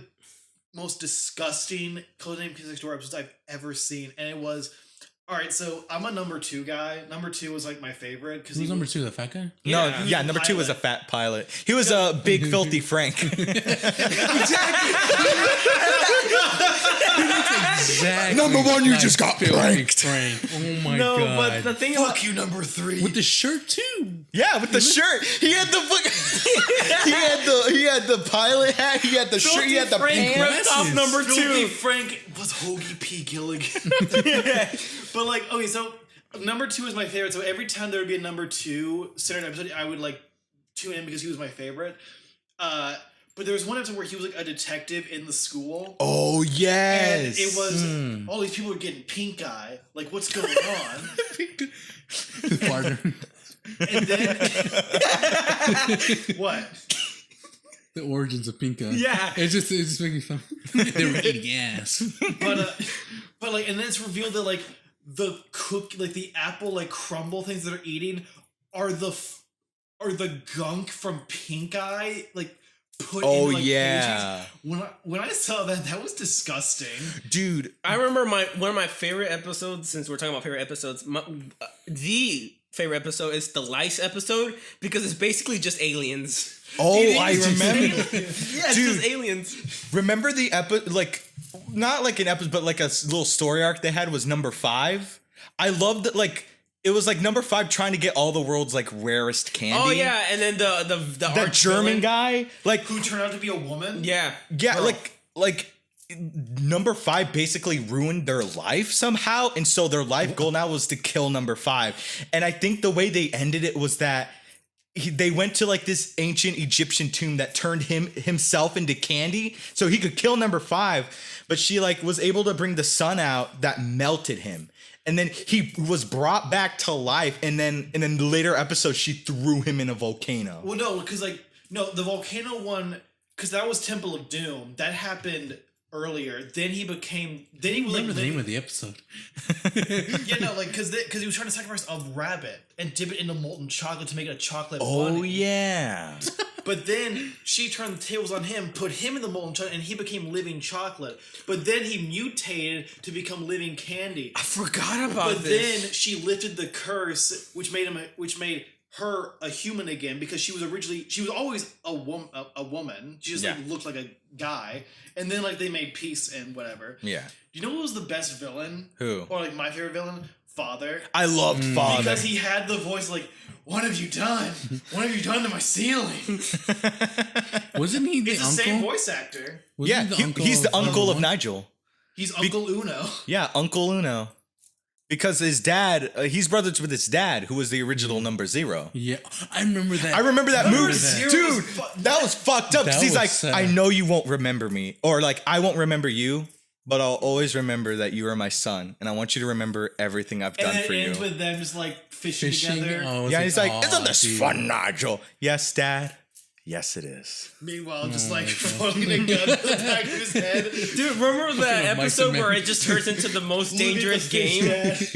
most disgusting Codename Kids Next Door episodes I've ever seen, and it was. All right, so I'm a number 2 guy. Number 2 was like my favorite because Who's number 2? The fat guy? No, Yeah. yeah, number 2 was a fat pilot. He was a big filthy Frank. Exactly. Number 1, you Like just got filthy pranked. Frank. Oh my No, god. but the thing about Fuck you, number 3. with the shirt too. Yeah, with the shirt. He had the he had the pilot hat. He had the shirt. He had the Frank pants. ripped off number Filthy 2. Frank was Hoagie P. Gilligan. But like, okay, so number 2 is my favorite. So every time there would be a number 2 centered episode, I would like tune in because he was my favorite. But there was one episode where he was like a detective in the school. Oh And yes. it was all these people were getting pink eye. Like, what's going on? Farter. And then what? The origins of pink eye. Yeah. It's just making fun. They were eating ass. But like, and then it's revealed that like the the apple like crumble things that are eating are the gunk from Pink Eye like put. Oh, in, like, yeah. pages. When I saw that was disgusting. Dude. I remember one of my favorite episodes, since we're talking about favorite episodes, the favorite episode is the lice episode because it's basically just aliens. Oh, I It's just remember. aliens. Yeah, it's Dude. just aliens. Remember the episode, like, not like an episode, but like a little story arc they had was number 5. I loved that, like, it was like number 5 trying to get all the world's like rarest candy. Oh yeah, and then the that arch German villain. guy, like, Who turned out to be a woman? Yeah, yeah, Girl. like number 5 basically ruined their life somehow, and so their life goal now was to kill number 5. And I think the way they ended it was that they went to like this ancient Egyptian tomb that turned himself into candy so he could kill number 5, but she like was able to bring the sun out that melted him. And then he was brought back to life, and then later episodes she threw him in a volcano. Well, no, because the volcano one, because that was Temple of Doom. That happened earlier. Then he was Remember the name of the episode? Yeah, no, like because he was trying to sacrifice a rabbit and dip it into molten chocolate to make it a chocolate Oh bunny. yeah. But then she turned the tables on him, put him in the molten chocolate, and he became living chocolate. But then he mutated to become living candy. I forgot about But this. then she lifted the curse, which made her a human again, because she was always a woman. She just like looked like a guy, and then like they made peace and whatever. Yeah. Do you know who was the best villain? Who? Or like my favorite villain? Father. I loved Father. Because he had the voice like, "What have you done? What have you done to my ceiling?" Wasn't he the It's the uncle? same voice actor. Wasn't he He's the uncle of one? Nigel. He's Uncle Uno. Yeah, Uncle Uno. Because his dad, he's brothers with his dad, who was the original number 0. Yeah, I remember that. I remember that Number movie, Zero dude. was fu- That was fucked up. 'Cause That he's was like, sad. I know you won't remember me, or like, I won't remember you, but I'll always remember that you are my son, and I want you to remember everything I've And done then for it you. ends with them just like fishing together. Oh, Yeah, he's like, "Aw, isn't this dude." fun, Nigel? Yes, Dad. Yes, it is. Meanwhile, just like throwing a gun to the back of his head. Dude, remember that Fucking episode Mice and where Men. it just turns into the most Look at the dangerous fish game? dad.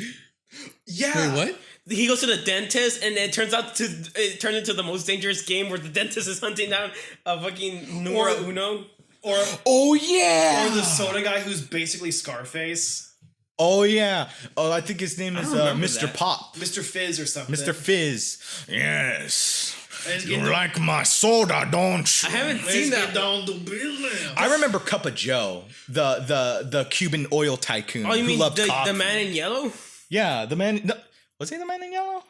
Yeah. Wait, what? He goes to the dentist, and it turns into the most dangerous game where the dentist is hunting down a fucking numero Or- uno. Oh yeah. Or the soda guy who's basically Scarface. Oh yeah. Oh, I think his name is remember Mr. that. Pop. Mr. Fizz or something. Mr. Fizz. Yes. And You like my soda, don't I you? haven't Let's seen get that. down to business. I remember Cup of Joe, the Cuban oil tycoon Oh, you who mean loved coffee. the man in yellow? Yeah, the man. No, was he the man in yellow?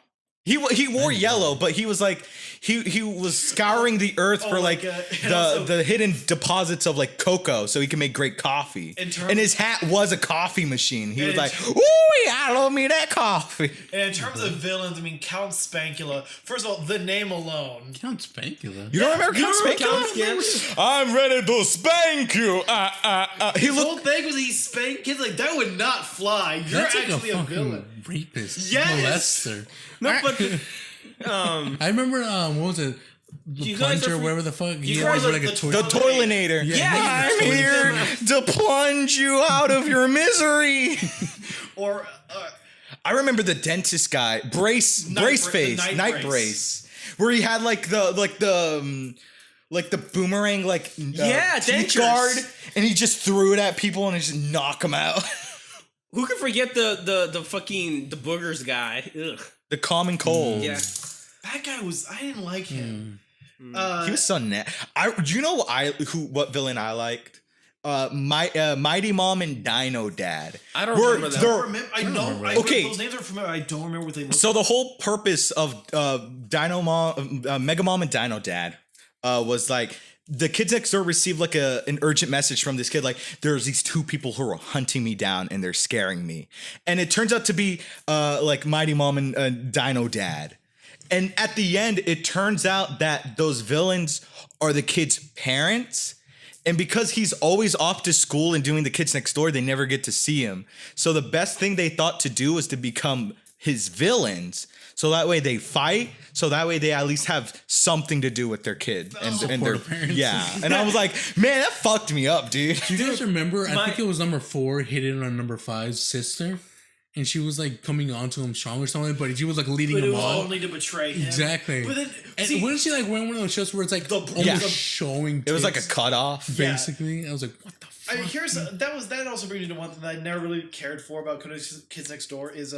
He wore yellow, but he was like he was scouring the earth for like God. And also- the hidden deposits of like cocoa, so he can make great coffee. In terms- And his hat was a coffee machine. He was in like, ter- "Ooh, I love me that coffee." And in terms of villains, I mean, Count Spankula. First of all, the name alone. Count Spankula. You don't remember You Count remember Count Spankula? Spankula? I'm ready to spank you. He The looked. whole thing was he spanked kids. Like, that would not fly. You're That's like actually a a fucking villain. rapist. Yes! Molester. No, but I remember, what was it? The You guys plunger, are- whatever the fuck. you He guys was are like a the- toy- The Toilinator. Yeah, I'm here to plunge you out of your misery. Or, I remember the dentist guy, brace the face, night brace. where he had like the boomerang Yeah, teeth dentures. guard, and he just threw it at people and just knock them out. who can forget the fucking the boogers guy? Ugh. The common cold. Yeah. that guy was, I didn't like him. He was so net. Do you know what villain I liked? Mighty Mom and Dino Dad. I don't Were- remember that. they're- I know. Okay. Those names are familiar. I don't remember what they look So the whole purpose of Mega Mom and Dino Dad was like the kids next door received like an urgent message from this kid, like there's these 2 people who are hunting me down and they're scaring me, and it turns out to be like Mighty Mom and Dino Dad. And at the end, it turns out that those villains are the kids' parents. And because he's always off to school and doing the kids next door, they never get to see him. So the best thing they thought to do was to become his villains. So that way they fight. So that way they at least have something to do with their kid and their the parents. Yeah. And I was like, man, that fucked me up, dude. Do you guys remember? I My- think it was number 4 hitting on number 5's sister, and she was like coming on to him strong or something, but she was like leading But it him was on. only to betray him. Exactly. But then, And see, wasn't she like wearing one of those shirts where it's like almost Yeah. showing? It was like a tits, cutoff. Yeah. basically. I was like, what the I fuck? mean, that also brings me to one thing that I never really cared for about Kids Next Door is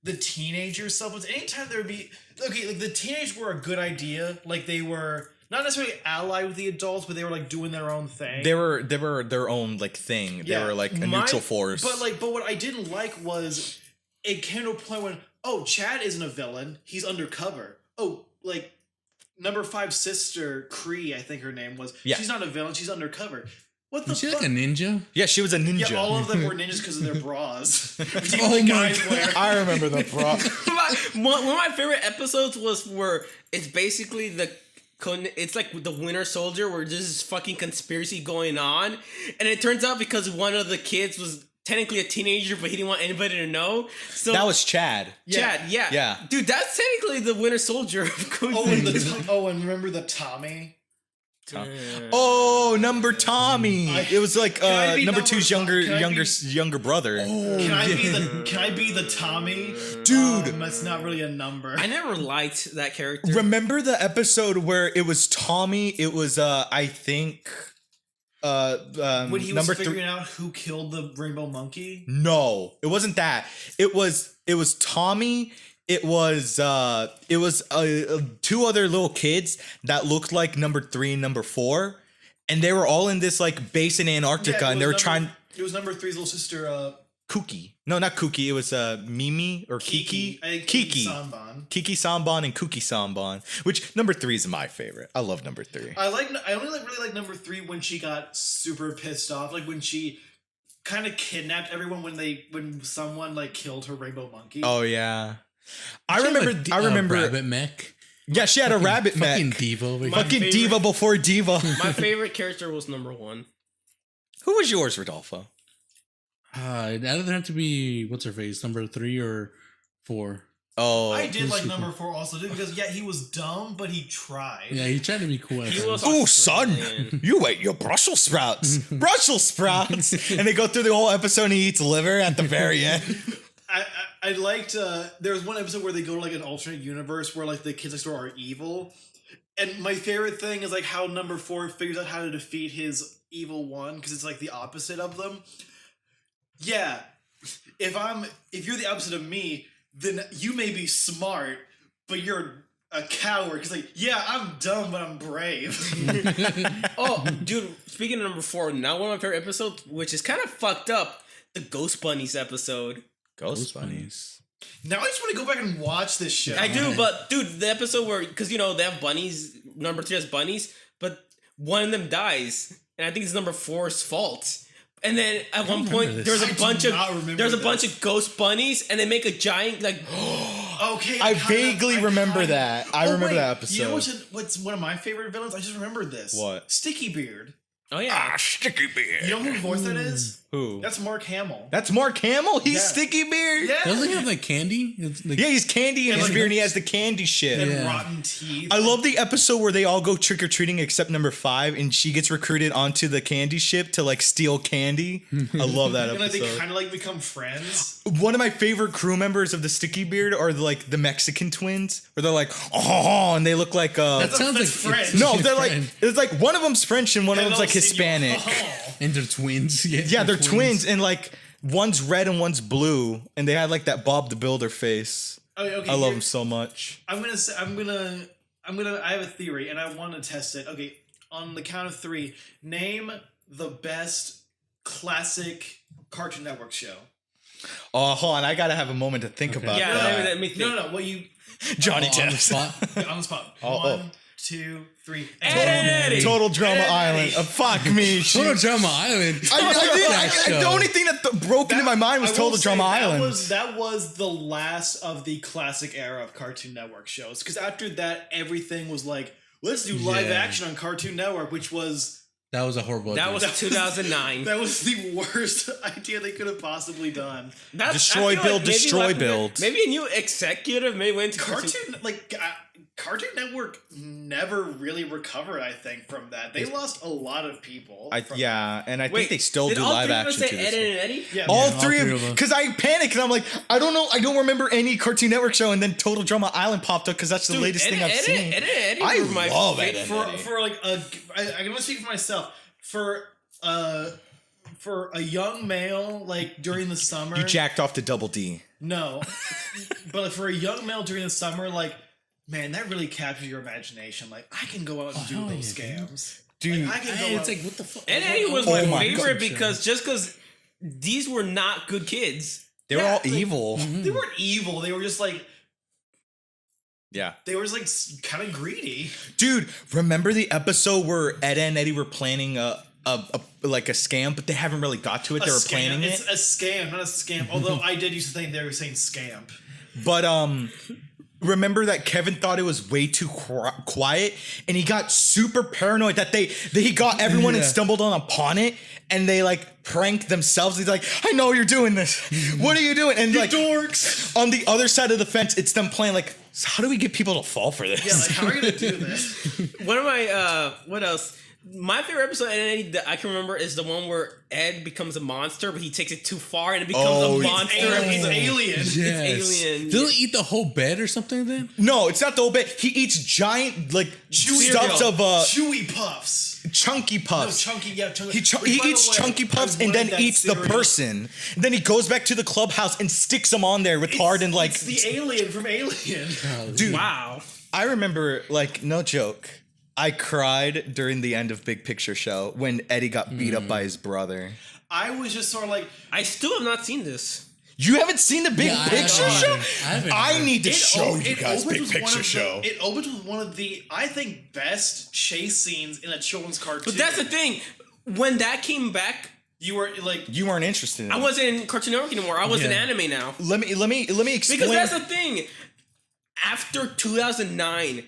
the teenager stuff. Was anytime there would be like the teenagers were a good idea, like they were not necessarily allied with the adults, but they were like doing their own thing. They were their own like thing. Yeah. They were like a neutral force. But what I didn't like was it came to a point when Chad isn't a villain, he's undercover. Like number 5's sister Cree, I think her name was. Yeah. She's not a villain, she's undercover. What the Was she fuck? like a ninja? yeah, she was a ninja. Yeah, all of them were ninjas because of their bras. Oh the my guys God. wear. I remember the bra. One of my favorite episodes was where it's basically it's like the Winter Soldier, where there's this fucking conspiracy going on, and it turns out because one of the kids was technically a teenager, but he didn't want anybody to know. So That was Chad. Chad, yeah, dude, that's technically the Winter Soldier. And remember the Tommy? Oh, number Tommy. It was like I be number two's number- younger brother. Can I be the Tommy? Dude. That's not really a number. I never liked that character. Remember the episode where it was Tommy? It was I think when he was number figuring out who killed the rainbow monkey? No, it wasn't that. It was Tommy. It was two other little kids that looked like number 3 and number 4, and they were all in this like base in Antarctica, and they were trying. It was number 3's little sister. Kooky. No, not Kooky. It was Mimi or Kiki. Kiki Sanban. Kiki Sanban and Kooky Sanban. Which number 3 is my favorite. I love number 3. I only really like number 3 when she got super pissed off, like when she kind of kidnapped everyone when someone like killed her rainbow monkey. Oh yeah. I remember rabbit mech. Yeah, she had a rabbit mech. Fucking diva over here. Fucking diva before diva. My favorite character was number 1. Who was yours, Rodolfo? It'd either have to be what's her face, number 3 or 4. Oh, I did like number 4 also, too, because he was dumb, but he tried. Yeah, he tried to be cool. He was oh, son, Australian. you ate your Brussels sprouts. Brussels sprouts. And they go through the whole episode and he eats liver at the very end. I liked, there was one episode where they go to like an alternate universe where like the kids next door are evil. And my favorite thing is like how number 4 figures out how to defeat his evil one, because it's like the opposite of them. Yeah, if you're the opposite of me, then you may be smart, but you're a coward. Because like, yeah, I'm dumb, but I'm brave. Oh, dude, speaking of number 4, now one of my favorite episodes, which is kind of fucked up, the Ghost Bunnies episode. Ghost bunnies. Now I just want to go back and watch this show. I do, but dude, the episode where, because you know they have bunnies, number 3 has bunnies, but one of them dies, and I think it's number 4's fault. And then at one point, there's a bunch of ghost bunnies, and they make a giant like. Okay, I vaguely remember that. I remember that episode. You know what's one of my favorite villains? I just remembered this. What? Sticky Beard. Oh yeah, Sticky Beard. You know whose voice that is? Who? That's Mark Hamill. That's Mark Hamill? He's Yeah. Sticky Beard? Yeah. Doesn't he have like candy? It's like, Yeah, he's candy in his like- beard and he has the candy shit. And Yeah. rotten teeth. I love the episode where they all go trick-or-treating except number 5 and she gets recruited onto the candy ship to like steal candy. I love that and like they episode. kind of like become friends. One of my favorite crew members of the Sticky Beard are like the Mexican twins where they're like, oh, and they look like that sounds like that's French. no, it's they're like French. it's like one of them's French and one of them's like Hispanic. And they're twins. Yeah, they're twins and like one's red and one's blue and they had like that Bob the Builder face. Okay, I love them so much. I have a theory and I want to test it. Okay, on the count of 3, name the best classic Cartoon Network show. Oh, hold on, I gotta have a moment to think about yeah. that. Let me think. No, what you Johnny on the Depp. spot. on the spot. Oh, 1, 2, 3. Eddie. Total Drama Eddie. Island. Fuck me. Total Drama Island. The only thing that broke into my mind was I will Total say Drama Island. That was the last of the classic era of Cartoon Network shows. Because after that, everything was like, let's do live Yeah. action on Cartoon Network, which was That was a horrible That idea. was 2009. that was the worst idea they could have possibly done. Destroy, I feel build, maybe destroy, like- build. Maybe a new executive may went to Cartoon Network never really recovered. I think from that they lost a lot of people. from And I think Wait, they still did do all live three of us action say to this Ed day. and Eddie? Yeah, All all three three of of them. because I panicked and I'm like, I don't remember any Cartoon Network show, and then Total Drama Island popped up because that's the latest thing I've seen. Ed and Eddie I were my love Ed favorite. and Eddie. for like I can only speak for myself for a young male like during the summer. You jacked off to Double D. No, but for a young male during the summer, like, man, that really captures your imagination. Like, I can go out and do hell those yeah, dude. scams. Dude, Like, I can go Hey, out. it's like, what the fuck? Ed and Eddie was Oh my my favorite God. because these were not good kids. they were Yeah, all like- evil. They weren't evil. They were just like Yeah. they were just like kind of greedy. Dude, remember the episode where Ed and Eddie were planning a scam, but they haven't really got to it. They were planning It's it. a scam, not a scam. Although I did used to think they were saying scamp. But remember that Kevin thought it was way too quiet, and he got super paranoid that he got everyone and stumbled upon it, and they like pranked themselves. He's like, I know you're doing this. What are you doing? And like dorks. On the other side of the fence, it's them playing like, how do we get people to fall for this? Yeah, like how are we gonna do this? One of my what else? My favorite episode that I can remember is the one where Ed becomes a monster, but he takes it too far and it becomes a monster. It's alien. It's alien. Doesn't he eat the whole bed or something then? No, it's not the whole bit. He eats giant like Chewy stuffs of chewy puffs. chunky No, puffs. chunky, yeah, chunky. He eats chunky puffs and then eats the person. Then he goes back to the clubhouse and sticks them on there with hard and like. It's the alien from Alien. Dude, Wow. I remember, like, no joke, I cried during the end of Big Picture Show when Eddie got beat up by his brother. I was just sort of like, I still have not seen this. You haven't seen the Big Picture Show? I need to It show o- you it guys opens Big with one Picture of the- Show. It opens with one of the, I think, best chase scenes in a children's cartoon. But that's the thing. When that came back, You were like, You weren't interested in it. I wasn't in Cartoon Network anymore. I was in anime now. Let me explain. Because that's the thing. After 2009,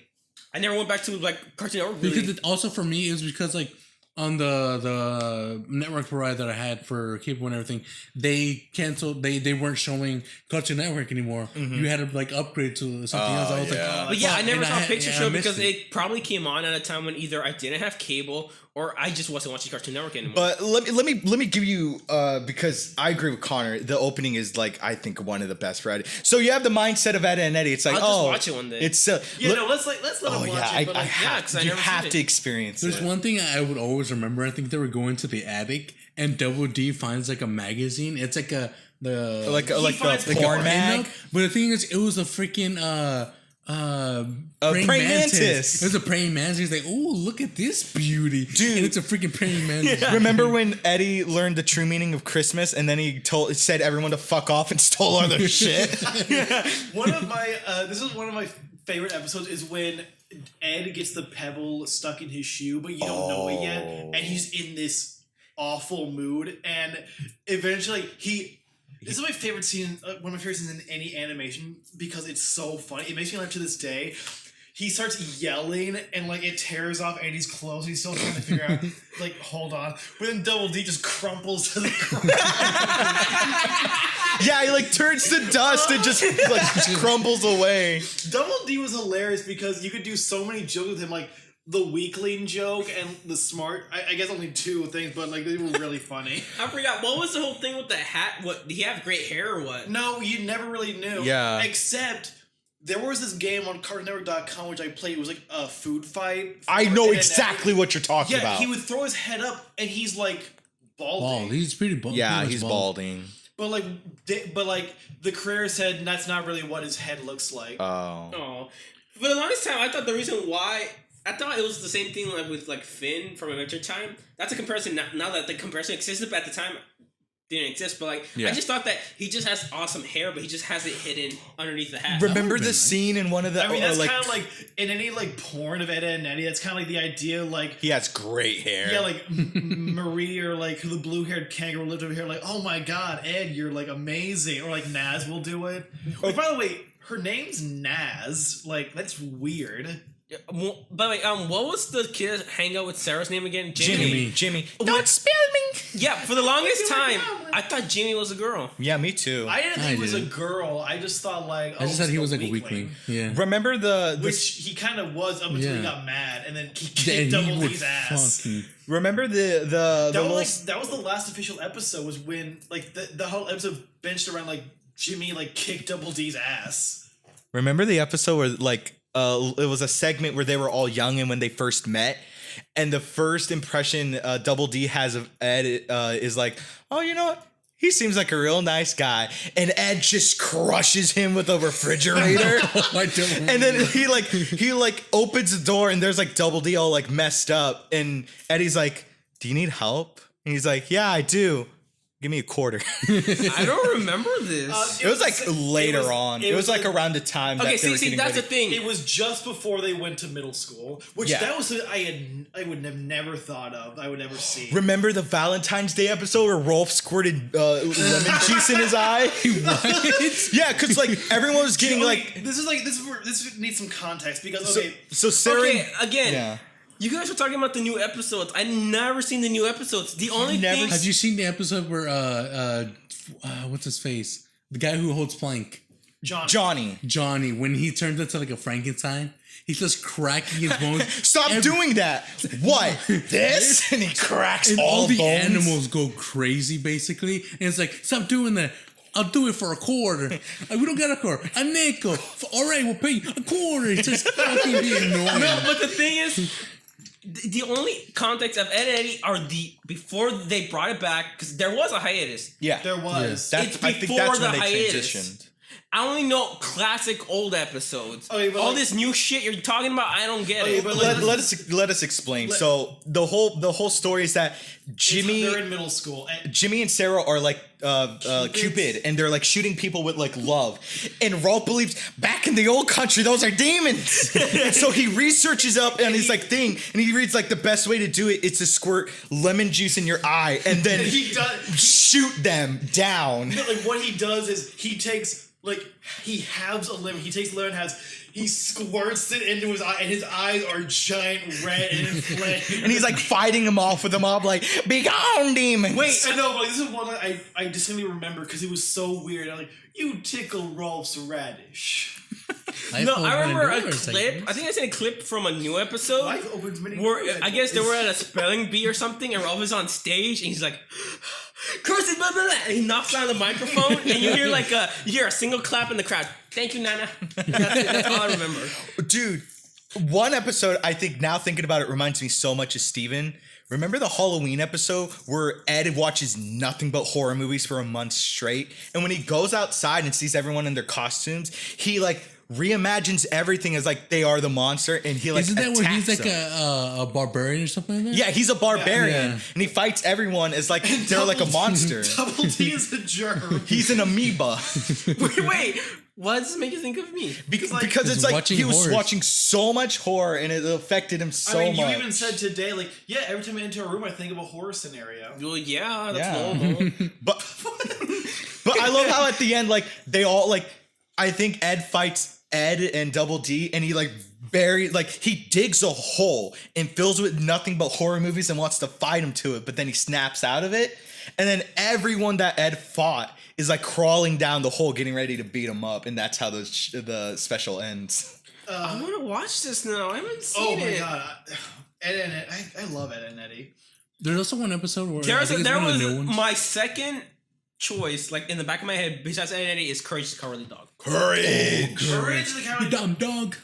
I never went back to like Cartoon Network. Really. Because it also for me is because like on the network provider that I had for cable and everything, they canceled. They weren't showing Cartoon Network anymore. You had to like upgrade to something else. I was like, But yeah, I never saw a Picture Show I missed because it probably came on at a time when either I didn't have cable or I just wasn't watching Cartoon Network anymore. But let me give you because I agree with Connor. The opening is like I think one of the best for Eddie. So you have the mindset of Ed and Eddie. It's like I'll just watch it one day. It's yeah, no, let's let oh him watch yeah, it. But I like, have. 'cause I You never have seen to it. experience There's it. one thing I would always remember. I think they were going to the attic, and Double D finds like a magazine. It's like a like finds the porn. porn mag. But the thing is, it was a freaking praying mantis. It was a praying mantis. He's like, "Oh, look at this beauty, Dude. And it's a freaking praying mantis. Remember when Eddie learned the true meaning of Christmas, and then he said everyone to fuck off and stole all their shit? one of my this is one of my favorite episodes is when Ed gets the pebble stuck in his shoe, but you don't know it yet, and he's in this awful mood, and eventually this is my favorite scene, one of my favorite scenes in any animation because it's so funny. It makes me laugh to this day. He starts yelling and like it tears off Andy's clothes. He's still trying to figure out like hold on, but then Double D just crumples to the ground. Yeah, he like turns to dust and just like crumbles away. Double D was hilarious because you could do so many jokes with him, like the weakling joke and the smart. I guess only two things, but like they were really funny. I forgot what was the whole thing with the hat. What, did he have great hair or what? No, you never really knew. Yeah. Except there was this game on CartoonNetwork.com which I played. It was like a food fight. I know And exactly what you're talking Yeah, about. he would throw his head up and he's like balding. Bald. He's pretty bald. Yeah, pretty much he's bald. balding. But like the creator said that's not really what his head looks like. Oh. Oh, for the longest time, I thought the reason why I thought it was the same thing like with like Finn from Adventure Time. That's a comparison. Now that the comparison existed, but at the time didn't exist. But like, Yeah. I just thought that he just has awesome hair, but he just has it hidden underneath the hat. Remember would've the been scene in one of the I mean, that's like kind of like in any like porn of Ed and Eddie. That's kind of like the idea, like he has great hair. yeah, like Marie or like the blue-haired kangaroo lived over here. Like, oh my god, Ed, you're like amazing. Or like Naz will do it. Which, by the way, her name's Naz. Like, that's weird. Yeah, but like, what was the kid hang out with Sarah's name again? Jimmy. Don't spill me. Yeah, for the longest time, I thought Jimmy was a girl. Yeah, me too. I didn't think I he was a did. girl. I just thought like, I just oh, thought he it's was a like a weakling. Yeah. Remember the Which he kind of was up until he Yeah. got mad, and then he And kicked he Double would D's ass. fucking- remember the That little was that was the last official episode. Was when like the whole episode benched around like Jimmy like kicked Double D's ass. remember the episode where like it was a segment where they were all young and when they first met, and the first impression Double D has of Ed is like, oh, you know what? He seems like a real nice guy, and Ed just crushes him with a refrigerator. I don't And then he opens the door and there's like Double D all like messed up, and Eddie's like, do you need help? And he's like, yeah, I do. Give me a quarter. I don't remember this. It was like later on. It was like around the time. Okay, that they were see, getting that's the ready. thing. It was just before they went to middle school, which Yeah. that was I would have never thought of. I would never see. Remember the Valentine's Day episode where Rolf squirted lemon juice in his eye? What? Yeah, because like everyone was getting like. This needs some context because okay. So Sarah. Okay, again. Yeah. You guys were talking about the new episodes. I never seen the new episodes. The only thing. Have you seen the episode where what's his face? The guy who holds plank. Johnny. When he turns into like a Frankenstein, he's just cracking his bones. Stop doing that. What? This? And he cracks and all the bones. animals go crazy, basically. And it's like, stop doing that. I'll do it for a quarter. We don't get a quarter. A nickel. All right, we'll pay you a quarter. It's just fucking being annoying. No, but the thing is, the only context of Ed and Eddie are before they brought it back, because there was a hiatus. Yeah. There was. That's, It's I think before that's the when they hiatus. transitioned. I only know classic old episodes. Okay, but all like- this new shit you're talking about, I don't get Okay, it. but Let us explain. So the whole story is that they're in middle school. And Jimmy and Sarah are like Cupid, and they're like shooting people with like love. And Rolf believes back in the old country, those are demons. And so he researches up on his like thing, and he reads like the best way to do it is to squirt lemon juice in your eye, and then he does. shoot them down. No, like what he does is he takes he halves a lemon. He takes lemon halves. He squirts it into his eye, and his eyes are giant red and inflamed. And he's like fighting them off with the mob, like, "Be gone, demons!" Wait, I know, but this is one I distinctly remember because it was so weird. I'm like, you tickle Rolf's radish. No, I remember a doors, clip. I think I seen a clip from a new episode Life opens many where doors. I guess they were at a spelling bee or something, and Rolf is on stage, and he's like, "Curses, blah blah blah," and he knocks down the microphone, and you hear a single clap in the crowd. Thank you, Nana. That's all I remember. Dude, one episode I think now thinking about it reminds me so much of Steven. Remember the Halloween episode where Ed watches nothing but horror movies for a month straight? And when he goes outside and sees everyone in their costumes, he like reimagines everything as like they are the monster, and he like Isn't that where he's like attacks them. a barbarian or something like that? Yeah, he's a barbarian, Yeah. and he fights everyone as like they're like a monster. Double D is a germ. He's an amoeba. Wait, what does this make you think of me? Because it's like watching he was horrors. watching so much horror, and it affected him so I mean, much. you even said today, like, yeah, every time I enter a room, I think of a horror scenario. Well, yeah, that's Yeah. normal. But I love how at the end, like they all like. I think Ed fights Ed and Double D, and he like he digs a hole and fills it with nothing but horror movies and wants to fight him to it, but then he snaps out of it, and then everyone that Ed fought is like crawling down the hole, getting ready to beat him up, and that's how the special ends. I want to watch this now. I haven't Oh seen my it. god, Ed and Ed, I love Ed and Eddie. There's also one episode where I think it's There one of was the new ones. my second choice, like in the back of my head, besides Ed and Eddie, is Courage the Cowardly Dog. Courage. Courage the Cowardly Dumb dog.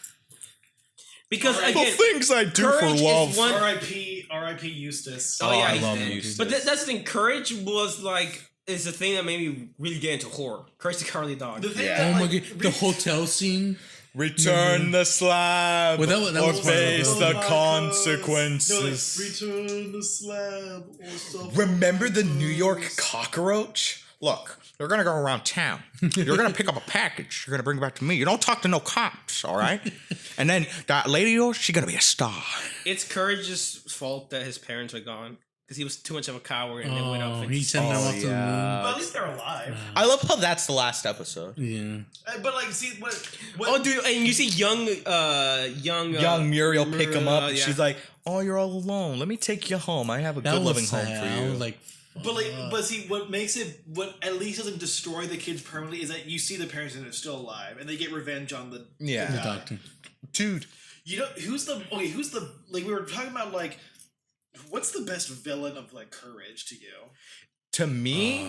Because Alright. The again, things I do for Courage is love. one- R.I.P. Eustace. Oh, yeah, I he's love dead. Eustace. But that's the thing. Courage was like is the thing that made me really get into horror. Courage the Cowardly Dog. The thing Yeah. that, Oh my like, god, the hotel scene. Return the slab, Well, that or was one of face those. the my consequences. return the slab or stuff. Remember the New York cockroach? Look, they're gonna go around town. You're gonna pick up a package. You're gonna bring it back to me. You don't talk to no cops, all right? And then that lady of yours, she's gonna be a star. It's Courage's fault that his parents were gone because he was too much of a coward and then went off. Oh, And he sent them off to the But at least they're alive. I love how that's the last episode. moon. But like, see what? oh, dude, and you see young Young Muriel pick him up. yeah. She's like, "Oh, you're all alone. Let me take you home. I have a Yeah. That good was loving home sad. for I you." was like, But see, what makes it, what at least doesn't destroy the kids permanently is that you see the parents and they're still alive, and they get revenge on the Yeah. the the guy. doctor. Dude, You know who's the like we were talking about like what's the best villain of like Courage to you? to me,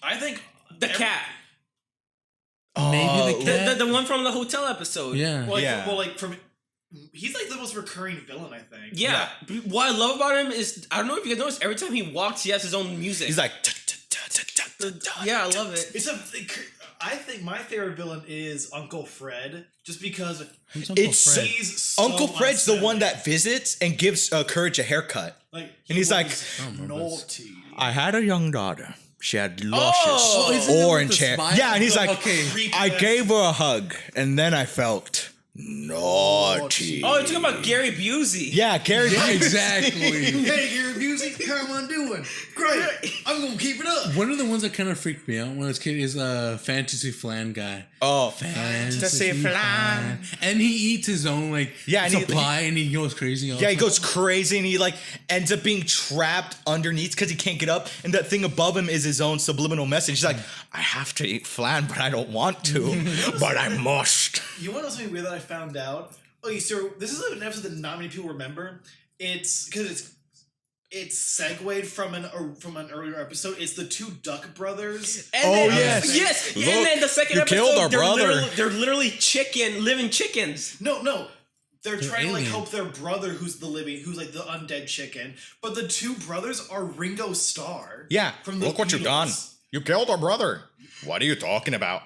I think the cat, Maybe the cat. the one from the hotel episode. Yeah. Well, Yeah. from he's like the most recurring villain, I think. Yeah. What I love about him is I don't know if you guys noticed. Every time he walks, he has his own music. he's like, yeah, I love it. I think my favorite villain is Uncle Fred, just because Who's Uncle It's- Fred? he's so Uncle Fred's the one unsettling. that visits and gives Courage a haircut. like and he's like, was naughty. I had a young daughter. She had luscious Oh, isn't it with orange the hair. smile? Yeah, and he's like, Okay. I gave her a hug, and then I felt naughty. Oh, you're talking about Gary Busey. Yeah, Gary. Yeah, exactly. Hey, Gary Busey, how am I doing? Great. I'm gonna keep it up. One of the ones that kind of freaked me out when I was a kid is Fantasy Flan guy. Oh, Fantasy Flan. And he eats his own like Yeah, and supply and he goes crazy. All yeah, he the time. goes crazy and he like ends up being trapped underneath because he can't get up. And that thing above him is his own subliminal message. He's like, I have to eat flan, but I don't want to, but I must. You want to know something weird that I found out? Okay, so this is an episode that not many people remember. It's because it's segued from an earlier episode. It's the two Duck brothers. And Oh, then, yes. yes. Look, and then the second you episode, killed our they're brother. literally living chickens. No. They're trying to like alien. help their brother who's like the undead chicken. But the two brothers are Ringo Starr. Yeah, From the look what you've done. Beatles. You killed our brother. What are you talking about?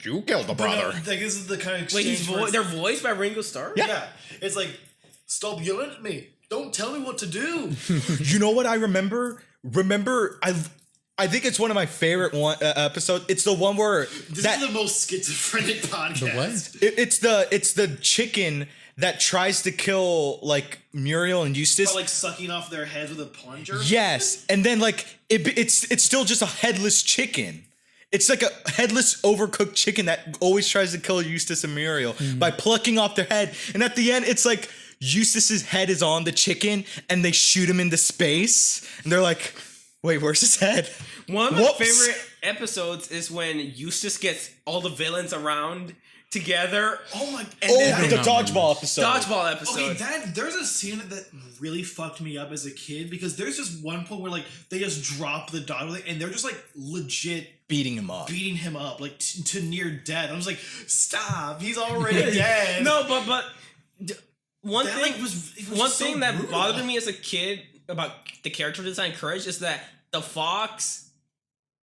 You killed the But no, brother. like this is the kind of Wait, exchange where they're voiced by Ringo Starr? yeah. It's like, stop yelling at me. Don't tell me what to do. You know what I remember? I think it's one of my favorite episodes. It's the one where This is the most schizophrenic podcast. The what? it's the chicken that tries to kill like Muriel and Eustace. But like sucking off their heads with a plunger. Yes, and then like it's still just a headless chicken. It's like a headless, overcooked chicken that always tries to kill Eustace and Muriel by plucking off their head. And at the end, it's like Eustace's head is on the chicken, and they shoot him into space. And they're like, "Wait, where's his head?" One of my Whoops. favorite episodes is when Eustace gets all the villains around together. Oh my! Oh, And the that, dodgeball episode. Dodgeball episode. okay, there's a scene that really fucked me up as a kid because there's just one point where like they just drop the dodgeball and they're just like legit beating him up. beating him up like to near death. I was like, stop! He's already dead. No, but one That, thing like, it was one just so thing that brutal. bothered me as a kid about the character design Courage is that the fox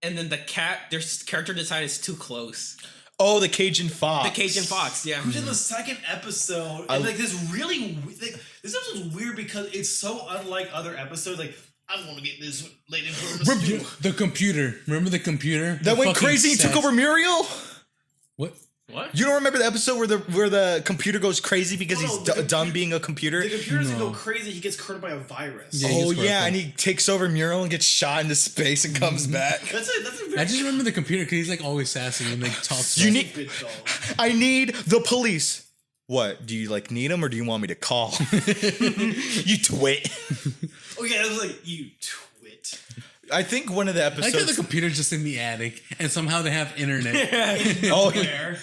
and then the cat, their character design is too close. Oh, the Cajun Fox. The Cajun Fox, yeah. It was in the second episode, and like this really like, this episode's weird because it's so unlike other episodes. Like, I'm gonna get this lady and put her in a stew. The computer. Remember the computer? That The went fucking crazy and took sass- over Muriel. What? What? You don't remember the episode where the computer goes crazy because No, he's the done compu- being a computer? The computer doesn't No. go crazy. He gets cornered by a virus. Yeah. he Oh gets yeah, corrupted. and he takes over Muriel and gets shot into space and comes back. That's it. That's a very I just remember the computer because he's like always sassy and like talks. You like- need- stupid dog. I need the police. What? Do you like need them or do you want me to call? You twit. Oh yeah, it was like you twit. I think one of the I like how the episodes. computer's just in the attic and somehow they have internet. Oh, Where?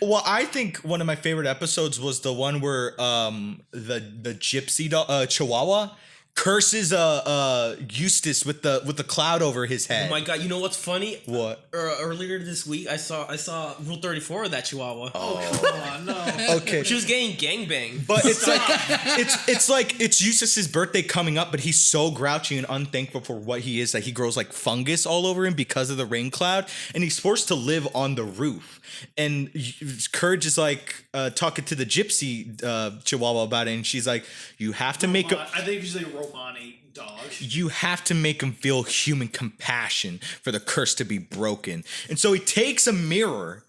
well, I think one of my favorite episodes was the one where the gypsy Chihuahua curses Eustace with the cloud over his head. Oh my god, you know what's funny? What? Earlier this week, I saw Rule 34 of that Chihuahua. Oh come on, no. Okay. She was getting gangbanged. But it's like it's Eustace's birthday coming up, but he's so grouchy and unthankful for what he is that he grows like fungus all over him because of the rain cloud, and he's forced to live on the roof. And Courage is like talking to the gypsy Chihuahua about it, and she's like, "You have to make him. I think she's like a Romani dog. You have to make him feel human compassion for the curse to be broken." And so he takes a mirror.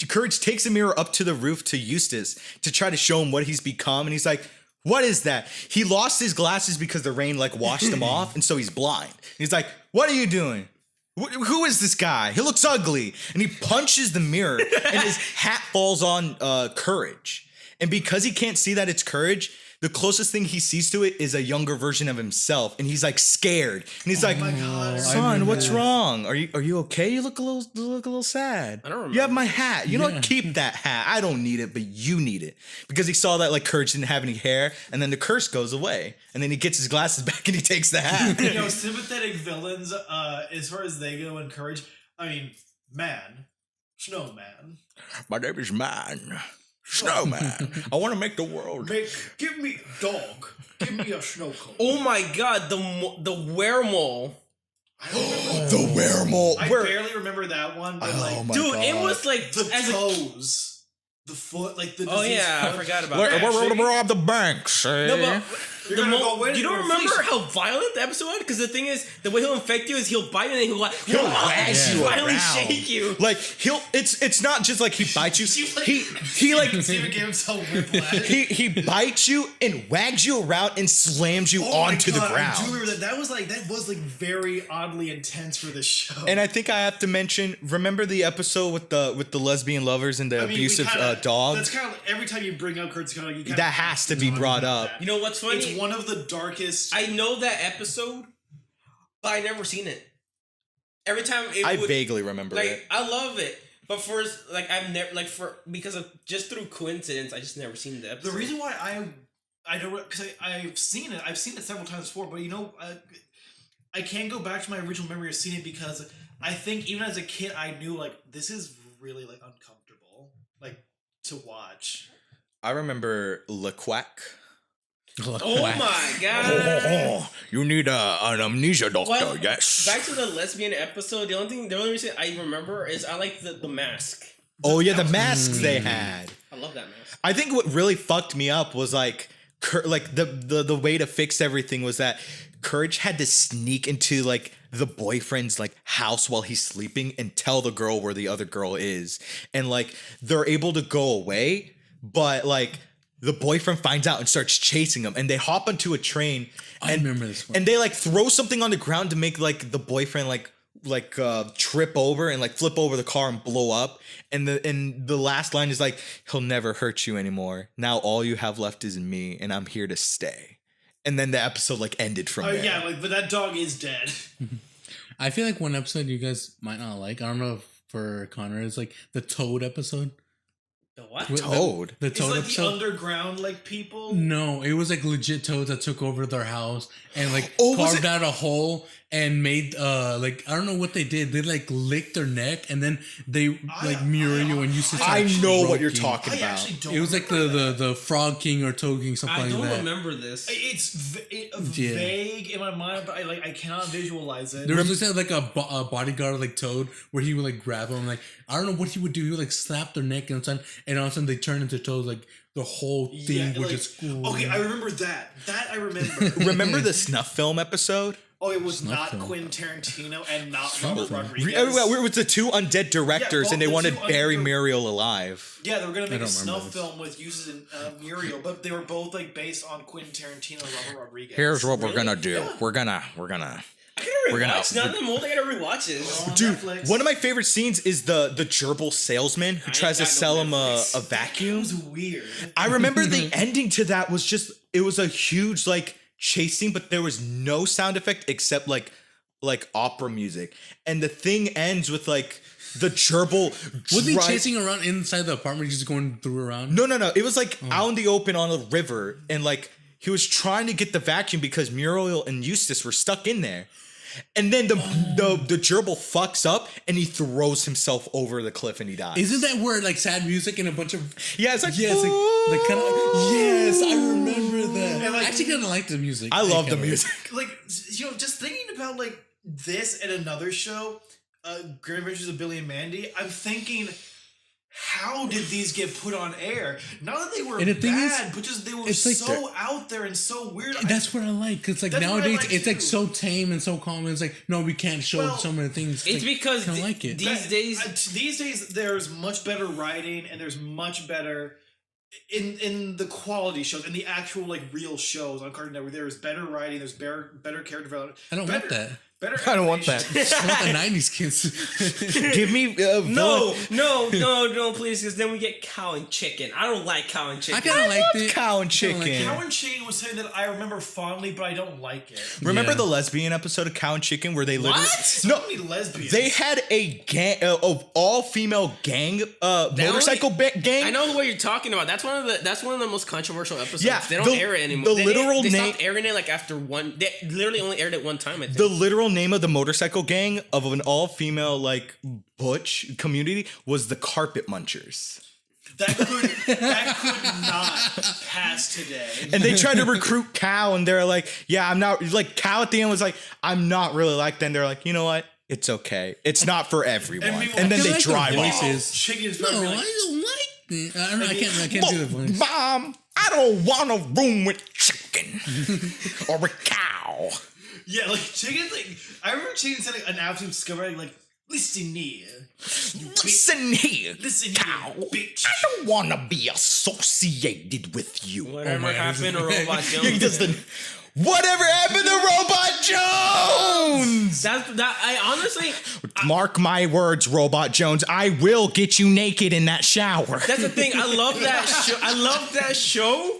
Courage takes a mirror up to the roof to Eustace to try to show him what he's become, and he's like, "What is that?" He lost his glasses because the rain like washed him off, and so he's blind. He's like, "What are you doing? Who is this guy? He looks ugly." And he punches the mirror, and his hat falls on Courage. And because he can't see that it's Courage, the closest thing he sees to it is a younger version of himself, and he's like scared. And he's like, my God. "Son, what's wrong? Are you okay? You look a little sad. I don't You have remember. my hat. You know what? Keep that hat. I don't need it, but you need it." Because he saw that like Courage didn't have any hair, and then the curse goes away, and then he gets his glasses back and he takes the hat. You know, sympathetic villains, as far as they go in Courage, I mean, man, Snowman. My name is Man. Snowman. I want to make the world. Give me dog. Give me a snow cone. Oh my god, the weremole. I don't remember The weremole. I Where- barely remember that one, but Oh like my Dude, God. it was like the as a toes. the foot, like the Oh diseased yeah, I foot. forgot about We're that. gonna rob the banks. No, but You're gonna go win you don't your remember fleece. how violent the episode was? Because the thing is, the way he'll infect you is he'll bite you and he'll wag you violently around. shake you. Like it's not just like he bites you. He like Steven gave himself whiplash. he bites you and wags you around and slams you onto the I do ground. remember that. That was like very oddly intense for this show. And I think I have to mention. Remember the episode with the lesbian lovers and the I mean, we abusive kinda- dog? That's kind of every time you bring up Kurt's kind of like you kinda That has to be brought up. You know what's funny? It's one of the darkest. I know that episode, but I never seen it. Every time I vaguely remember like it. I love it, but for like I've never like for because of just through coincidence I just never seen the episode. The reason why I don't because I've seen it several times before, but I can't go back to my original memory of seeing it because I think even as a kid I knew like this is really like uncomfortable like to watch. I remember Le Quack. Oh my god! You need an amnesia doctor, Well, yes. back to the lesbian episode. The only reason I remember is I like the mask. Oh yeah, the masks they had. I love that mask. I think what really fucked me up was like the way to fix everything was that Courage had to sneak into like the boyfriend's like house while he's sleeping and tell the girl where the other girl is, and like they're able to go away, but like the boyfriend finds out and starts chasing them, and they hop onto a train. I remember this one. And they like throw something on the ground to make like the boyfriend trip over and like flip over the car and blow up. And the last line is like, he'll never hurt you anymore. Now all you have left is me, and I'm here to stay. And then the episode like ended from there. Yeah, like but that dog is dead. I feel like one episode you guys might not like. I don't know if for Connor is like the Toad episode. The what? With Toad? The It's Toad like episode. the underground like people. No, it was like legit toads that took over their house and like Oh, was carved it- out a hole and made like I don't know what they did. They like licked their neck and then they like Muriel and used to. I start know what you're stroking. talking I about. actually don't. It was like the Frog King or Toad King, something I like don't that. remember this. It's Yeah. vague in my mind, but I cannot visualize it. There was just like a bodyguard like Toad where he would like grab them like I don't know what he would do. He would like slap their neck and all of a sudden they turn into toads like the whole thing Yeah, would like- just. Okay, I remember that. That I remember. Remember the snuff film episode? Oh, it was Snuff not film. Quentin Tarantino and not Robert film. Rodriguez. It was the two undead directors, both and they the wanted two Barry undead- Muriel alive. Yeah, they were gonna make a don't remember snuff this. film with uses in Muriel, but they were both like based on Quentin Tarantino and Robert Rodriguez. Here's what we're Really? gonna do. Yeah. We're gonna. I gotta We're gonna- rewatch. Now that I'm old, I gotta rewatch it. On Dude, Netflix. one of my favorite scenes is the gerbil salesman who ain't tries to got no sell him Netflix. a It vacuum. was weird. I remember the ending to that was just it was a huge like chase scene, but there was no sound effect except like opera music, and the thing ends with like the gerbil. Was he drive- chasing around inside the apartment, just going through around? No. It was like out in the open on a river, and like he was trying to get the vacuum because Muriel and Eustace were stuck in there. And then the gerbil fucks up and he throws himself over the cliff and he dies. Isn't that where like sad music and a bunch of Yeah, it's like yes, like kind of yes, I remember that. And, like, I actually kind of like the music. I love the kinda music. Like just thinking about like this and another show, Great Adventures of Billy and Mandy. I'm thinking, how did these get put on air? Not that they were And the thing is, bad, but just they were it's like so out there and so weird. That's what I like because like That's what I nowadays like, it's like too. so tame and so calm. It's like no, we can't show Well, some of the things. It's because kind of like it. these days. These days there's much better writing and there's much better in the quality shows, in the actual like real shows on Cartoon Network. There is better writing, there's better character development. I don't want that. Better I don't want that. animation. I want the '90s kids. Give me No, please, because then we get cow and chicken. I don't like cow and chicken. I kind of liked it. cow and I kinda like chicken. Cow and Chicken was something that I remember fondly, but I don't like it. Remember Yeah. the lesbian episode of Cow and Chicken where they literally So no many lesbians. they had a gang of all female gang motorcycle gang. I know what you're talking about. That's one of the most controversial episodes. Yeah, they don't air it anymore. the They literal they name- stopped airing it like after one. They literally only aired it one time. I think. The literal name of the motorcycle gang of an all-female like butch community was the Carpet Munchers. that could not pass today. And they tried to recruit Cow, and they're like, "Yeah, I'm not." Like Cow at the end was like, "I'm not really like that." And they're like, "You know what? It's okay. It's not for everyone." And people- And then I they like their drive off. voices. Chicken is No, probably I like, don't like I don't know. I can't do the voice. Mom, I don't want a room with chicken or a cow. Yeah, like chickens. Like I remember chickens had like, an absolute scumbag. Like, listen here, Listen here, listen cow. here, bitch. I don't want to be associated with you. Whatever my happened to God. Robot He Jones? does the. Whatever happened to Robot Jones? That I honestly, Mark my words, Robot Jones. I will get you naked in that shower. that's the thing. I love that show. I love that show.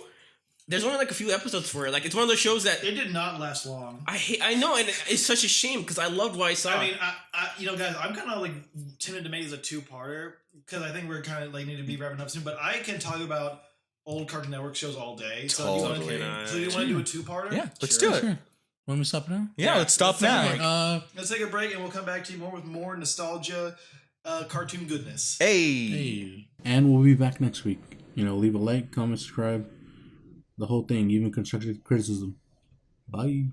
There's only like a few episodes for it. Like it's one of those shows that It did not last long. I know, and it's such a shame because I loved what I saw. I mean, you know, guys, I'm kind of like timid to make this a two-parter because I think we're kind of like need to be wrapping up soon. But I can talk about old Cartoon Network shows all day. So Totally. do you want to do a two-parter? Yeah, let's Sure. do it. Sure. Want me to stop now? Yeah, let's stop now. Let's take a break and we'll come back to you more with more nostalgia, cartoon goodness. Hey. And we'll be back next week. Leave a like, comment, subscribe, the whole thing, even constructive criticism. Bye.